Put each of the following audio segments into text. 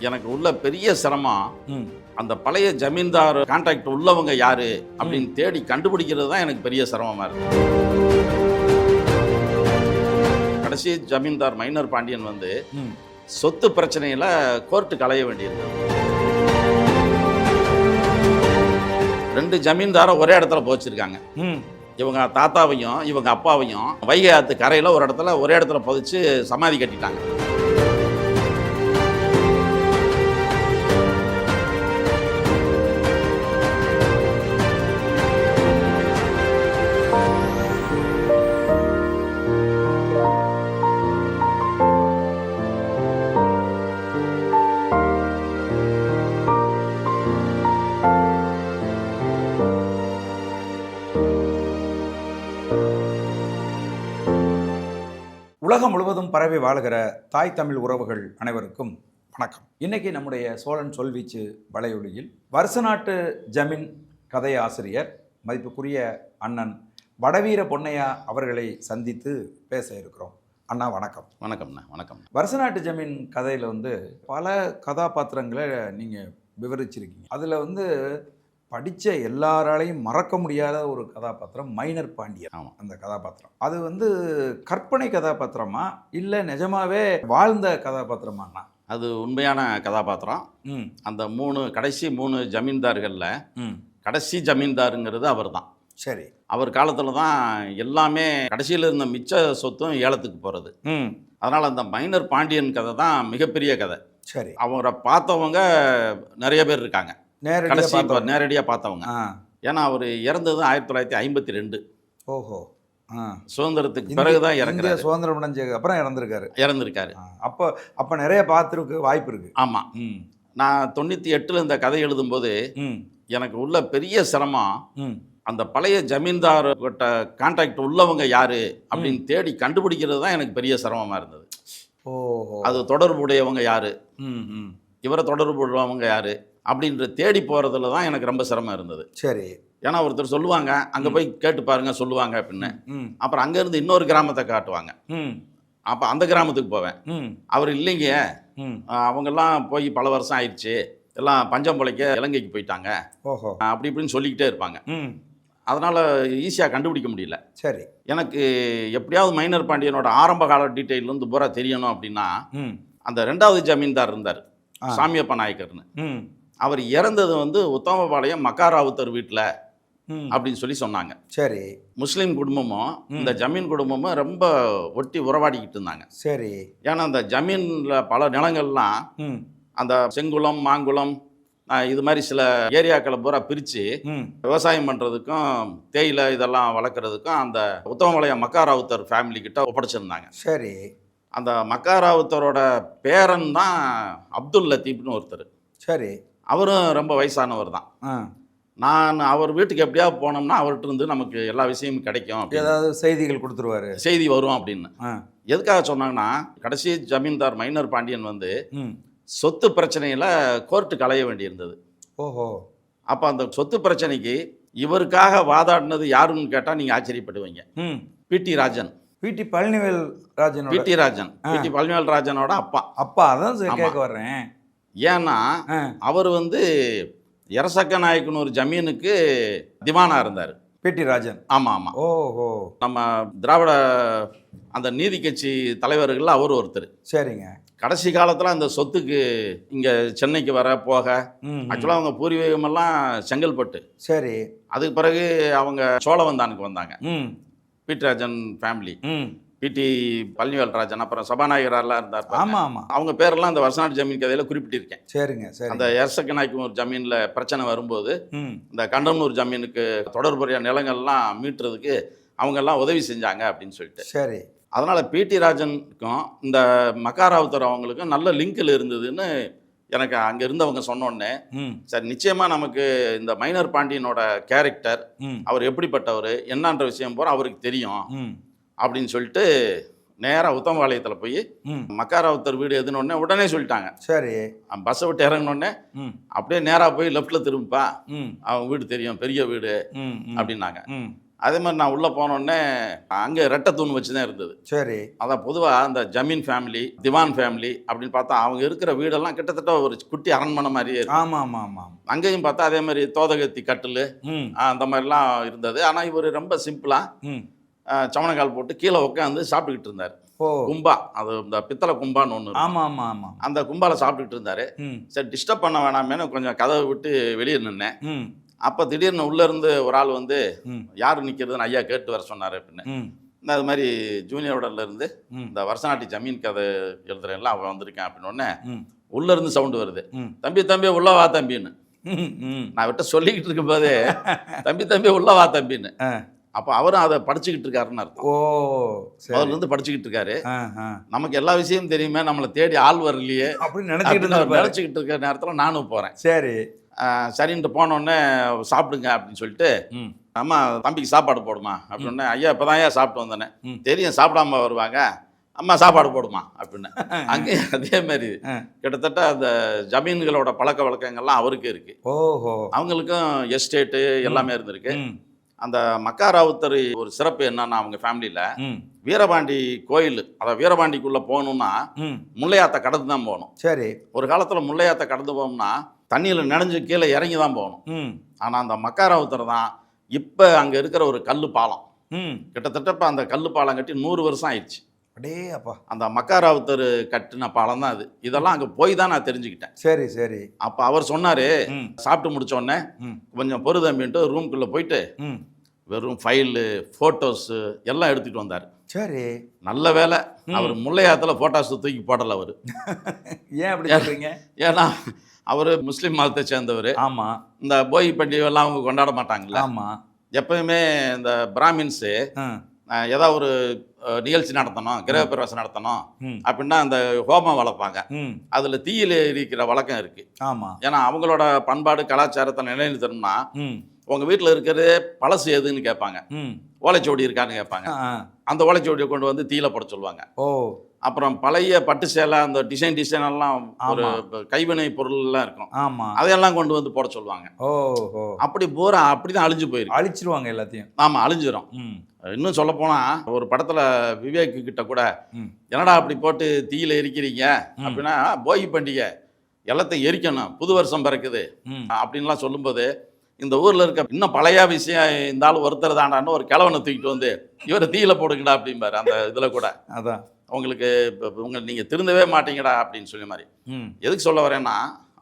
எனக்கு உள்ள பெரிய சிரமம் ம் அந்த பழைய ஜமீன்தார் கான்ட்ராக்ட் உள்ளவங்க யாரு அப்படின்னு தேடி கண்டுபிடிக்கிறது தான் எனக்கு பெரிய சிரமமா இருக்கு. கடைசி ஜமீன்தார் மைனர் பாண்டியன் வந்து ம் சொத்து பிரச்சனையில கோர்ட்டுக்கு அலைய வேண்டியிருந்தது. 2 ஜமீன்தாரை ஒரே இடத்துல போச்சிருக்காங்க. ம் இவங்க தாத்தாவையும் இவங்க அப்பாவையும் வைகை ஆத்து கரையில் ஒரு இடத்துல ஒரே இடத்துல புதைச்சு சமாதி கட்டிட்டாங்க. உலகம் முழுவதும் பரவி வாழுகிற தாய் தமிழ் உறவுகள் அனைவருக்கும் வணக்கம். இன்னைக்கு நம்முடைய சோழன் சொல்வீச்சு வலையொலியில் வருஷ நாட்டு ஜமீன் கதை ஆசிரியர் மதிப்புக்குரிய அண்ணன் வடவீர பொன்னையா அவர்களை சந்தித்து பேச இருக்கிறோம். அண்ணா வணக்கம். வணக்கம்ண்ணா. வணக்கம். வருஷ நாட்டு ஜமீன் கதையில் பல கதாபாத்திரங்களை நீங்கள் விவரிச்சிருக்கீங்க. அதில் படித்த எல்லாராலையும் மறக்க முடியாத ஒரு கதாபாத்திரம் மைனர் பாண்டியன். ஆமாம். அந்த கதாபாத்திரம் அது கற்பனை கதாபாத்திரமா இல்லை நிஜமாவே வாழ்ந்த கதாபாத்திரமாண்ணா? அது உண்மையான கதாபாத்திரம். ம் அந்த கடைசி 3 ஜமீன்தார்களில் ம் கடைசி ஜமீன்தாருங்கிறது அவர் தான். சரி. அவர் காலத்தில் தான் எல்லாமே கடைசியில் இருந்த மிச்ச சொத்தும் ஏலத்துக்கு போகிறது. ம் அதனால் அந்த மைனர் பாண்டியன் கதை தான் மிகப்பெரிய கதை. சரி. அவரை பார்த்தவங்க நிறைய பேர் இருக்காங்க. கடைசி நேரடியாக பார்த்தவங்க. ஏன்னா அவர் இறந்தது 1952. ஓஹோ. சுதந்திரத்துக்கு பிறகு தான் இறங்குறாரு. சுதந்திரம் அடைஞ்ச அப்புறம் இறந்துருக்காரு. அப்போ நிறைய பார்த்துருக்கு வாய்ப்பு இருக்கு. ஆமாம். நான் 98 இந்த கதை எழுதும்போது எனக்கு உள்ள பெரிய சிரமம் அந்த பழைய ஜமீன்தார் கிட்ட கான்ட்ராக்ட் உள்ளவங்க யாரு அப்படின்னு தேடி கண்டுபிடிக்கிறது தான் எனக்கு பெரிய சிரமமாக இருந்தது. ஓஹோ. அது தொடர்புடையவங்க யாரு, இவரை தொடர்பு உள்ளவங்க யாரு அப்படின்ற தேடி போகிறதுல தான் எனக்கு ரொம்ப சிரமம் இருந்தது. சரி. ஏன்னா ஒருத்தர் சொல்லுவாங்க அங்கே போய் கேட்டு பாருங்க சொல்லுவாங்க அப்படின்னு. அப்புறம் அங்கேருந்து இன்னொரு கிராமத்தை காட்டுவாங்க. அப்போ அந்த கிராமத்துக்கு போவேன். அவர் இல்லைங்க, அவங்கெல்லாம் போய் பல வருஷம் ஆயிடுச்சு, எல்லாம் பஞ்சம் பிழைக்க இலங்கைக்கு போயிட்டாங்க, ஓஹோ அப்படி இப்படின்னு சொல்லிக்கிட்டே இருப்பாங்க. அதனால் ஈஸியாக கண்டுபிடிக்க முடியல. சரி. எனக்கு எப்படியாவது மைனர் பாண்டியனோட ஆரம்ப கால டீட்டெயிலேருந்து பூரா தெரியணும் அப்படின்னா அந்த 2வது ஜமீன்தார் இருந்தார், சாமியப்ப நாயக்கர்னு. அவர் இறந்தது உத்தமபாளையம் மக்காராவுத்தர் வீட்டில் அப்படின்னு சொல்லி சொன்னாங்க. சரி. முஸ்லீம் குடும்பமும் இந்த ஜமீன் குடும்பமும் ரொம்ப ஒட்டி உறவாடிக்கிட்டு இருந்தாங்க. சரி. ஏன்னா அந்த ஜமீனில் பல நிலங்கள்லாம் அந்த செங்குளம் மாங்குளம் இது மாதிரி சில ஏரியாக்களை பூரா பிரித்து விவசாயம் பண்ணுறதுக்கும் தேயிலை இதெல்லாம் வளர்க்குறதுக்கும் அந்த உத்தமபாளையம் மக்காராவுத்தர் ஃபேமிலி கிட்ட ஒப்படைச்சிருந்தாங்க. சரி. அந்த மக்காராவுத்தரோட பேரன் தான் அப்துல் லத்தீப்னு ஒருத்தர். சரி. அவரும் ரொம்ப வயசானவர் தான். நான் அவர் வீட்டுக்கு எப்படியாவது போனோம்னா அவர்கிட்ட இருந்து நமக்கு எல்லா விஷயமும் கிடைக்கும், ஏதாவது செய்திகள் கொடுத்துருவாரு, செய்தி வரும் அப்படின்னு. எதுக்காக சொன்னாங்கன்னா கடைசி ஜமீன்தார் மைனர் பாண்டியன் சொத்து பிரச்சனையில் கோர்ட்டுக்கு அலைய வேண்டியிருந்தது. ஓஹோ. அப்போ அந்த சொத்து பிரச்சனைக்கு இவருக்காக வாதாடினது யாருன்னு கேட்டால் நீங்கள் ஆச்சரியப்படுவீங்க. பிடி ராஜன். பிடி பழனிவேல் ராஜன். பிடி பழனிவேல் ராஜனோட அப்பா. அதான் கேட்க வர்றேன். ஏன்னா அவர் எரசக்க நாயக்கன் ஒரு ஜமீனுக்கு திவானா இருந்தார், பிடி ராஜன். ஆமாம். ஓஹோ. நம்ம திராவிட அந்த நீதி கட்சி தலைவர்கள் அவர் ஒருத்தர். சரிங்க. கடைசி காலத்தில் அந்த சொத்துக்கு இங்கே சென்னைக்கு வர போக ஆக்சுவலாக அவங்க பூர்வீகமெல்லாம் செங்கல்பட்டு. சரி. அதுக்கு பிறகு அவங்க சோழவந்தானுக்கு வந்தாங்க. பிடி ராஜன் ஃபேமிலி, பிடி பழனிவேல் ராஜன், அப்புறம் சபாநாயகரெல்லாம் இருந்தார். ஆமாம். அவங்க பேரெல்லாம் அந்த வருஷநாட்டு ஜமீன் கதையில் குறிப்பிட்டிருக்கேன். சரிங்க. சரி. அந்த எரசக்க நாயக்கன் ஒரு ஜமீனில் பிரச்சனை வரும்போது இந்த கண்டம்னூர் ஜமீனுக்கு தொடர்புடைய நிலங்கள்லாம் மீட்டுறதுக்கு அவங்கெல்லாம் உதவி செஞ்சாங்க அப்படின்னு சொல்லிட்டு. சரி. அதனால் பிடி ராஜனுக்கும் இந்த மக்காராவுத்தர் அவங்களுக்கும் நல்ல லிங்கில் இருந்ததுன்னு எனக்கு அங்கே இருந்தவங்க சொன்னோடனே சரி நிச்சயமாக நமக்கு இந்த மைனர் பாண்டியனோட கேரக்டர், அவர் எப்படிப்பட்டவர் என்னன்ற விஷயம் போகிற அவருக்கு தெரியும் அப்படின்னு சொல்லிட்டு நேராக உத்தமபாளையத்தில் போய் மக்காராவுத்தர் வீடு எதுன்னு உடனே சொல்லிட்டாங்க. சரி. பஸ்ஸை விட்டு இறங்கினோடனே அப்படியே நேராக போய் லெஃப்டில் திரும்பிப்பா, அவங்க வீடு தெரியும், பெரிய வீடு அப்படின்னாங்க. அதே மாதிரி நான் உள்ளே போனோடனே அங்கே ரெட்டை தூண் வச்சு தான் இருந்தது. சரி. அதான் பொதுவாக அந்த ஜமீன் ஃபேமிலி, திவான் ஃபேமிலி அப்படின்னு பார்த்தா அவங்க இருக்கிற வீடெல்லாம் கிட்டத்தட்ட ஒரு குட்டி அரண்மனை மாதிரியே இருக்கும். ஆமாம் ஆமாம் ஆமாம். அங்கேயும் பார்த்தா அதே மாதிரி தோதகத்தி கட்டில் ம் அந்த மாதிரிலாம் இருந்தது. ஆனால் இவர் ரொம்ப சிம்பிளாக ம் சமணக்கால் போட்டு கீழே உட்காந்து சாப்பிட்டுக்கிட்டு இருந்தார். ஓ கும்பா, அது இந்த பித்தளை கும்பான்னு ஒன்று, ஆமாம் ஆமாம் ஆமாம். அந்த கும்பால சாப்பிட்டுக்கிட்டு இருந்தாரு. ம் சரி டிஸ்டர்ப் பண்ண வேணாமேன்னு கொஞ்சம் கதவை விட்டு வெளியே நின்னேன். ம் அப்போ திடீர்னு உள்ளேருந்து ஒரு ஆள் வந்து ம் யார் நிற்கிறதுன்னு ஐயா கேட்டு வர சொன்னார் அப்படின்னு. ம் நான் அது மாதிரி ஜூனியரோடலேருந்து ம் இந்த வருஷநாட்டி ஜமீன் கதை எழுதுறேன்லாம் அவன் வந்திருக்கேன் அப்படின்னு ம் உள்ளேருந்து சவுண்டு வருது. ம் தம்பி தம்பி உள்ள வா தம்பின்னு. ம் ம் நான் விட்ட சொல்லிக்கிட்டு இருக்கும்போதே தம்பி தம்பி உள்ள வா தம்பின்னு. ஆ அப்போ அவரும் அதை படிச்சுக்கிட்டு இருக்காருன்னு அர்த்தம். ஓ சரி. முதல்லேருந்து படிச்சுக்கிட்டு இருக்காரு. ஆ ஆ நமக்கு எல்லா விஷயமும் தெரியுமே, நம்மளை தேடி ஆள் வரலையே அப்படின்னு நினச்சிக்கிட்டு அப்படின்னு இருந்தாரு. நினச்சிக்கிட்டு இருக்கிற நேரத்தில் நானும் போகிறேன். சரி. சரின்ட்டு போனோடனே சாப்பிடுங்க அப்படின்னு சொல்லிட்டு, ம் அம்மா தம்பிக்கு சாப்பாடு போடுமா அப்படின்னே. ஐயா இப்போ தான் ஐயா சாப்பிட்டு வந்தேனே. ம். தெரியும் சாப்பிடாம வருவாங்க, அம்மா சாப்பாடு போடுமா அப்படின்னு. அங்கேயும் அதே மாதிரி ஆ. கிட்டத்தட்ட அந்த ஜமீன்களோட பழக்க வழக்கங்கள்லாம் அவருக்கு இருக்குது. ஓஹோ. அவங்களுக்கும் எஸ்டேட்டு எல்லாமே இருந்திருக்கு. ம் அந்த மக்காராவுத்தர் ஒரு சிறப்பு என்னன்னா அவங்க ஃபேமிலியில் ம் வீரபாண்டி கோயில், அதாவது வீரபாண்டிக்குள்ளே போகணுன்னா ம் முல்லையாத்தை கடந்து தான் போகணும். சரி. ஒரு காலத்தில் முல்லையாத்தை கடந்து போகணும்னா தண்ணியில் நனைஞ்சு கீழே இறங்கி தான் போகணும். ம் ஆனால் அந்த மக்காராவுத்தர் தான் இப்போ அங்கே இருக்கிற ஒரு கல் பாலம், ம் கிட்டத்தட்ட இப்போ அந்த கல் பாலம் கட்டி 100 வருஷம் ஆயிடுச்சு. அடே அப்பா. அந்த மக்காராவுத்தர் கட்டின பாலம் தான் அது. இதெல்லாம் அங்கே போய் தான் நான் தெரிஞ்சுக்கிட்டேன். சரி சரி. அப்போ அவர் சொன்னார், ம் சாப்பிட்டு முடிச்சோடனே ம் கொஞ்சம் பொறுதம்பின்ட்டு ரூம்குள்ளே போயிட்டு ம் வெறும் ஃபைலு ஃபோட்டோஸு எல்லாம் எடுத்துகிட்டு வந்தார். சரி. நல்ல வேலை அவர் முல்லையாத்தில் ஃபோட்டோஸ் தூக்கி போடலை அவர். ஏன் அப்படி சொல்றீங்க? ஏன்னா அவர் முஸ்லீம் மதத்தை சேர்ந்தவர். ஆமா இந்த போகி பண்டிகைலாம் அவங்க கொண்டாட மாட்டாங்கல்ல. ஆமா. எப்பயுமே இந்த பிராமின்ஸு ஆ ஏதாவது ஒரு நிகழ்ச்சி நடத்தணும், கிரகப்பிரவேசம் நடத்தணும் ம் அப்படின்னா அந்த ஹோமம் வளர்ப்பாங்க. ம் அதில் தீயில் எரிக்கிற வழக்கம் இருக்குது. ஆமா. ஏன்னா அவங்களோட பண்பாடு கலாச்சாரத்தை நிலைநிறுத்தணும்னா ம் உங்கள் வீட்டில் இருக்கிறது பழசு எதுன்னு கேட்பாங்க. ம் ஓலைச்சுவடி இருக்கான்னு கேட்பாங்க. ஆ அந்த ஓலைச்சுவடியை கொண்டு வந்து தீயில போட சொல்லுவாங்க. ஓ அப்புறம் பழைய பட்டு சேலை, அந்த டிசைன் எல்லாம் ஒரு ஆமா. கைவினை பொருள்லாம் இருக்கும், ஆமா. அதையெல்லாம் கொண்டு வந்து போட சொல்லுவாங்க. ஓஹோ. அப்படி பூரா அப்படிதான் அழிஞ்சு போயிருக்கு. அழிச்சிருவாங்க எல்லாத்தையும். ஆமாம், அழிஞ்சிரும். ம் இன்னும் சொல்லப்போனால் ஒரு படத்தில் விவேக் கிட்ட கூட ம் என்னடா அப்படி போட்டு தீயில எரிக்கிறீங்க அப்படின்னா, போகி பண்டிகை எல்லாத்தையும் எரிக்கணும், புது வருஷம் பிறக்குது ம் அப்படின்லாம் சொல்லும்போது, இந்த ஊரில் இருக்க இன்னும் பழைய விஷயம் இந்த ஆள் ஒருத்தர் தாண்டான்னு ஒரு கிழவனை தூக்கிட்டு வந்து இவரை தீயில போடுங்கடா அப்படிம்பாரு. அந்த இதில் கூட அதான். உங்களுக்கு நீங்கள் திருந்தவே மாட்டீங்கடா அப்படின்னு சொல்லி மாதிரி. ம் எதுக்கு சொல்ல வரேன்னா,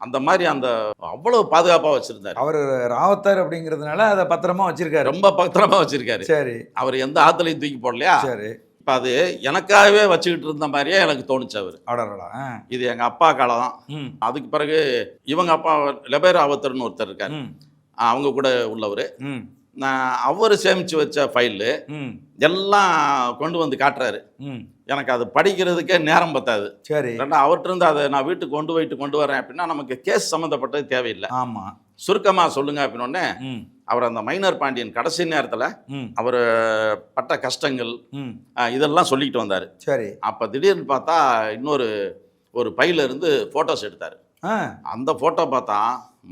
அந்த மாதிரி அந்த அவ்வளவு பாதுகாப்பாக வச்சுருந்தார். அவர் ராவத்தர் அப்படிங்கிறதுனால அதை பத்திரமா வச்சிருக்காரு. ரொம்ப பத்திரமா வச்சிருக்காரு. சரி அவர் எந்த ஆத்துலையும் தூக்கி போடலையா. சரி. இப்போ அது எனக்காகவே வச்சுக்கிட்டு இருந்த மாதிரியே எனக்கு தோணுச்சு அவர். அடடா. இது எங்கள் அப்பா காலம். ம் அதுக்கு பிறகு இவங்க அப்பா லெபேர் ஆவத்தர்னு ஒருத்தர் இருக்கார், ம் அவங்க கூட உள்ளவர். ம் அவர் சேமித்து வச்ச ஃபைலு ம் எல்லாம் கொண்டு வந்து காட்டுறாரு. ம் எனக்கு அது படிக்கிறதுக்கே நேரம் பத்தாது. சரி. ரெண்டா அவர்கிட்ட அதை நான் வீட்டுக்கு கொண்டு வரேன் அப்படின்னா நமக்கு கேஸ் சம்மந்தப்பட்டது தேவையில்லை. ஆமா. சுருக்கமாக சொல்லுங்க அப்படின்னோடனே ம் அவர் அந்த மைனர் பாண்டியன் கடைசி நேரத்தில் ம் அவர் பட்ட கஷ்டங்கள் ம் இதெல்லாம் சொல்லிக்கிட்டு வந்தார். சரி. அப்போ திடீர்னு பார்த்தா ஒரு பையில இருந்து ஃபோட்டோஸ் எடுத்தார். ஆ அந்த ஃபோட்டோ பார்த்தா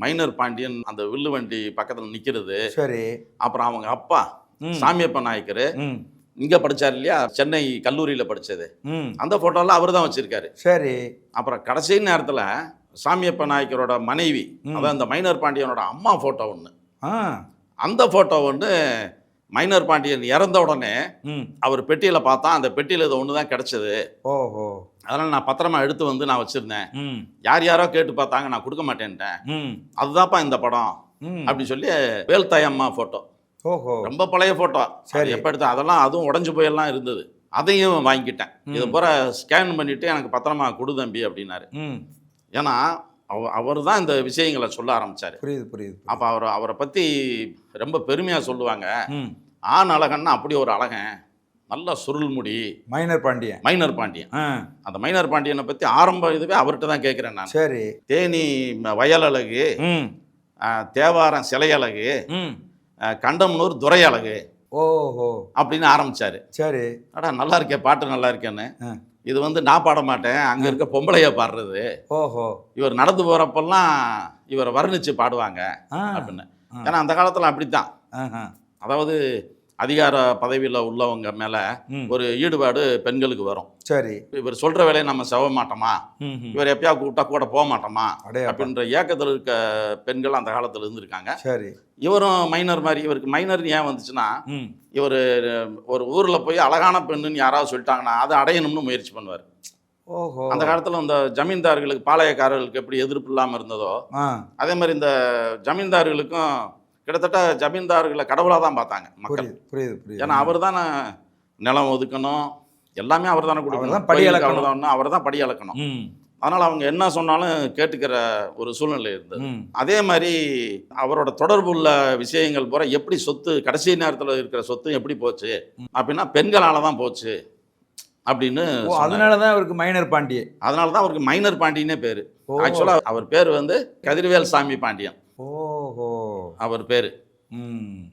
மைனர் பாண்டியன் அந்த வில்லு வண்டி பக்கத்தில் நிற்கிறது. சரி. அப்புறம் அவங்க அப்பா ம் சாமியப்ப நாயக்கர் ம் இங்கே படித்தார் இல்லையா, சென்னை கல்லூரியில் படித்தது, ம் அந்த ஃபோட்டோலாம் அவர் தான் வச்சுருக்காரு. சரி. அப்புறம் கடைசி நேரத்தில் சாமியப்ப நாயக்கரோட மனைவி, அதான் இந்த மைனர் பாண்டியனோட அம்மா ஃபோட்டோ ஒன்று, ஆ அந்த ஃபோட்டோ ஒன்று மைனர் பாண்டியன் இறந்த உடனே ம் அவர் பெட்டியில் பார்த்தா அந்த பெட்டியில் இது ஒன்று தான் கிடச்சிது. ஓஹோ. அதனால் நான் பத்திரமா எடுத்து வந்து நான் வச்சுருந்தேன். ம் யாரோ கேட்டு பார்த்தாங்க, நான் கொடுக்க மாட்டேன்ட்டேன். ம் அதுதான்ப்பா இந்த படம் ம் அப்படி சொல்லி வேல்தாய் அம்மா ஃபோட்டோ, ஓஹோ. ரொம்ப பழைய ஃபோட்டோ. சரி. எப்போ எடுத்தேன் அதெல்லாம், அதுவும் உடஞ்சி போயெல்லாம் இருந்தது. அதையும் வாங்கிக்கிட்டேன். இதை பூரா ஸ்கேன் பண்ணிவிட்டு எனக்கு பத்திரமா கொடு தம்பி அப்படின்னாரு. ம் ஏன்னா அவர் தான் இந்த விஷயங்களை சொல்ல ஆரம்பித்தார். புரியுது புரியுது. அப்போ அவரை பற்றி ரொம்ப பெருமையாக சொல்லுவாங்க. ம் ஆண் அழகன்னா அப்படி ஒரு அழகன், நல்ல சுருள் முடி, மைனர் பாண்டியன். மைனர் பாண்டியன். ஆ அந்த மைனர் பாண்டியனை பற்றி ஆரம்ப இதுவே அவர்கிட்ட தான் கேட்குறேன் நான். சரி. தேனி வயல் அழகு, ம் தேவாரம் சிலை அழகு, ம் கண்டம்னூர் துறை அழகு ஓஹோ. அப்படின்னு ஆரம்பித்தார். சரி. அடா நல்லா இருக்கே, பாட்டு நல்லா இருக்கேன்னு. ஆ இது நான் பாட மாட்டேன், அங்கே இருக்க பொம்பளைய பாடுறது. ஓஹோ. இவர் நடந்து போகிறப்பெல்லாம் இவரை வர்ணித்து பாடுவாங்க ஆ அப்படின்னு. ஏன்னா அந்த காலத்தில் அப்படித்தான். ஆஹா. அதாவது அதிகார பதவியில் உள்ளவங்க மேலே ஒரு ஈடுபாடு பெண்களுக்கு வரும். சரி. இவர் சொல்கிற வேலையை நம்ம செய்ய மாட்டோமா, இவர் எப்பயா கூப்பிட்டா கூட போக மாட்டோமா அப்படின்ற ஏக்கத்தில் இருக்க பெண்கள் அந்த காலத்தில் இருந்திருக்காங்க. சரி. இவரும் மைனர் மாதிரி. இவருக்கு மைனர் ஏன் வந்துச்சுன்னா, இவர் ஒரு ஊரில் போய் அழகான பெண்ணுன்னு யாராவது சொல்லிட்டாங்கன்னா அதை அடையணும்னு முயற்சி பண்ணுவார். ஓஹோ. அந்த காலத்தில் இந்த ஜமீன்தார்களுக்கு பாளையக்காரர்களுக்கு எப்படி எதிர்ப்பு இல்லாமல் இருந்ததோ அதே மாதிரி இந்த ஜமீன்தார்களுக்கும் கிட்டத்தட்ட ஜமீன்தார்களை கடவுளாக தான் பார்த்தாங்க மக்கள். புரியுது. ஏன்னா அவர் தானே நிலம் ஒதுக்கணும், எல்லாமே அவர் தானே கொடுக்கணும், அவர் தான் படி அளக்கணும். அதனால் அவங்க என்ன சொன்னாலும் கேட்டுக்கிற ஒரு சூழ்நிலை இருந்தது. அதே மாதிரி அவரோட தொடர்பு உள்ள விஷயங்கள் பூரா எப்படி சொத்து கடைசி நேரத்தில் இருக்கிற சொத்து எப்படி போச்சு அப்படின்னா பெண்களால் தான் போச்சு அப்படின்னு. அதனால தான் அவருக்கு மைனர் பாண்டியன். அதனால தான் அவருக்கு மைனர் பாண்டியனே பேர். ஆக்சுவலாக அவர் பேர் வந்து கதிர்வேல் சாமி பாண்டியன். ஓஹோ. அவர் பேர்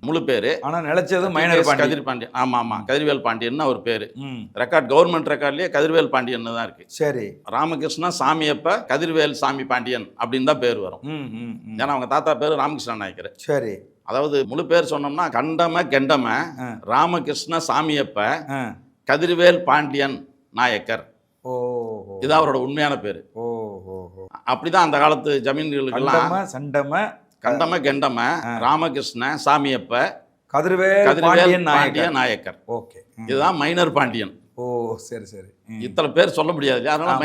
முழு பேர். ஆனால் நிலைச்சது மைனர் கதிர் பாண்டியன். ஆமாம், கதிர்வேல் பாண்டியன் அவர் பேர். ரெக்கார்ட் கவர்மெண்ட் ரெக்கார்ட்லேயே கதிர்வேல் பாண்டியன் தான் இருக்கு. சரி. ராமகிருஷ்ணா சாமியப்ப கதிர்வேல் சாமி பாண்டியன் அப்படின்னு தான் பேர் வரும். ஏன்னா அவங்க தாத்தா பேர் ராமகிருஷ்ணா நாயக்கர். சரி. அதாவது முழு பேர் சொன்னோம்னா கண்டம கெண்டம ராமகிருஷ்ண சாமியப்ப கதிர்வேல் பாண்டியன் நாயக்கர். இதுதான் அவரோட உண்மையான பேர். அப்படிதான் அந்த காலத்து ஜமீன்களுக்கெல்லாம் கண்டம கெண்டம ராமகிருஷ்ண சாமியப்ப கதிர்வேல் பாண்டியன் நாயக்கர். ஓகே. இதுதான் மைனர் பாண்டியன். ஓ சரி சரி. இத்தனை பேர் சொல்ல முடியாது. அதனால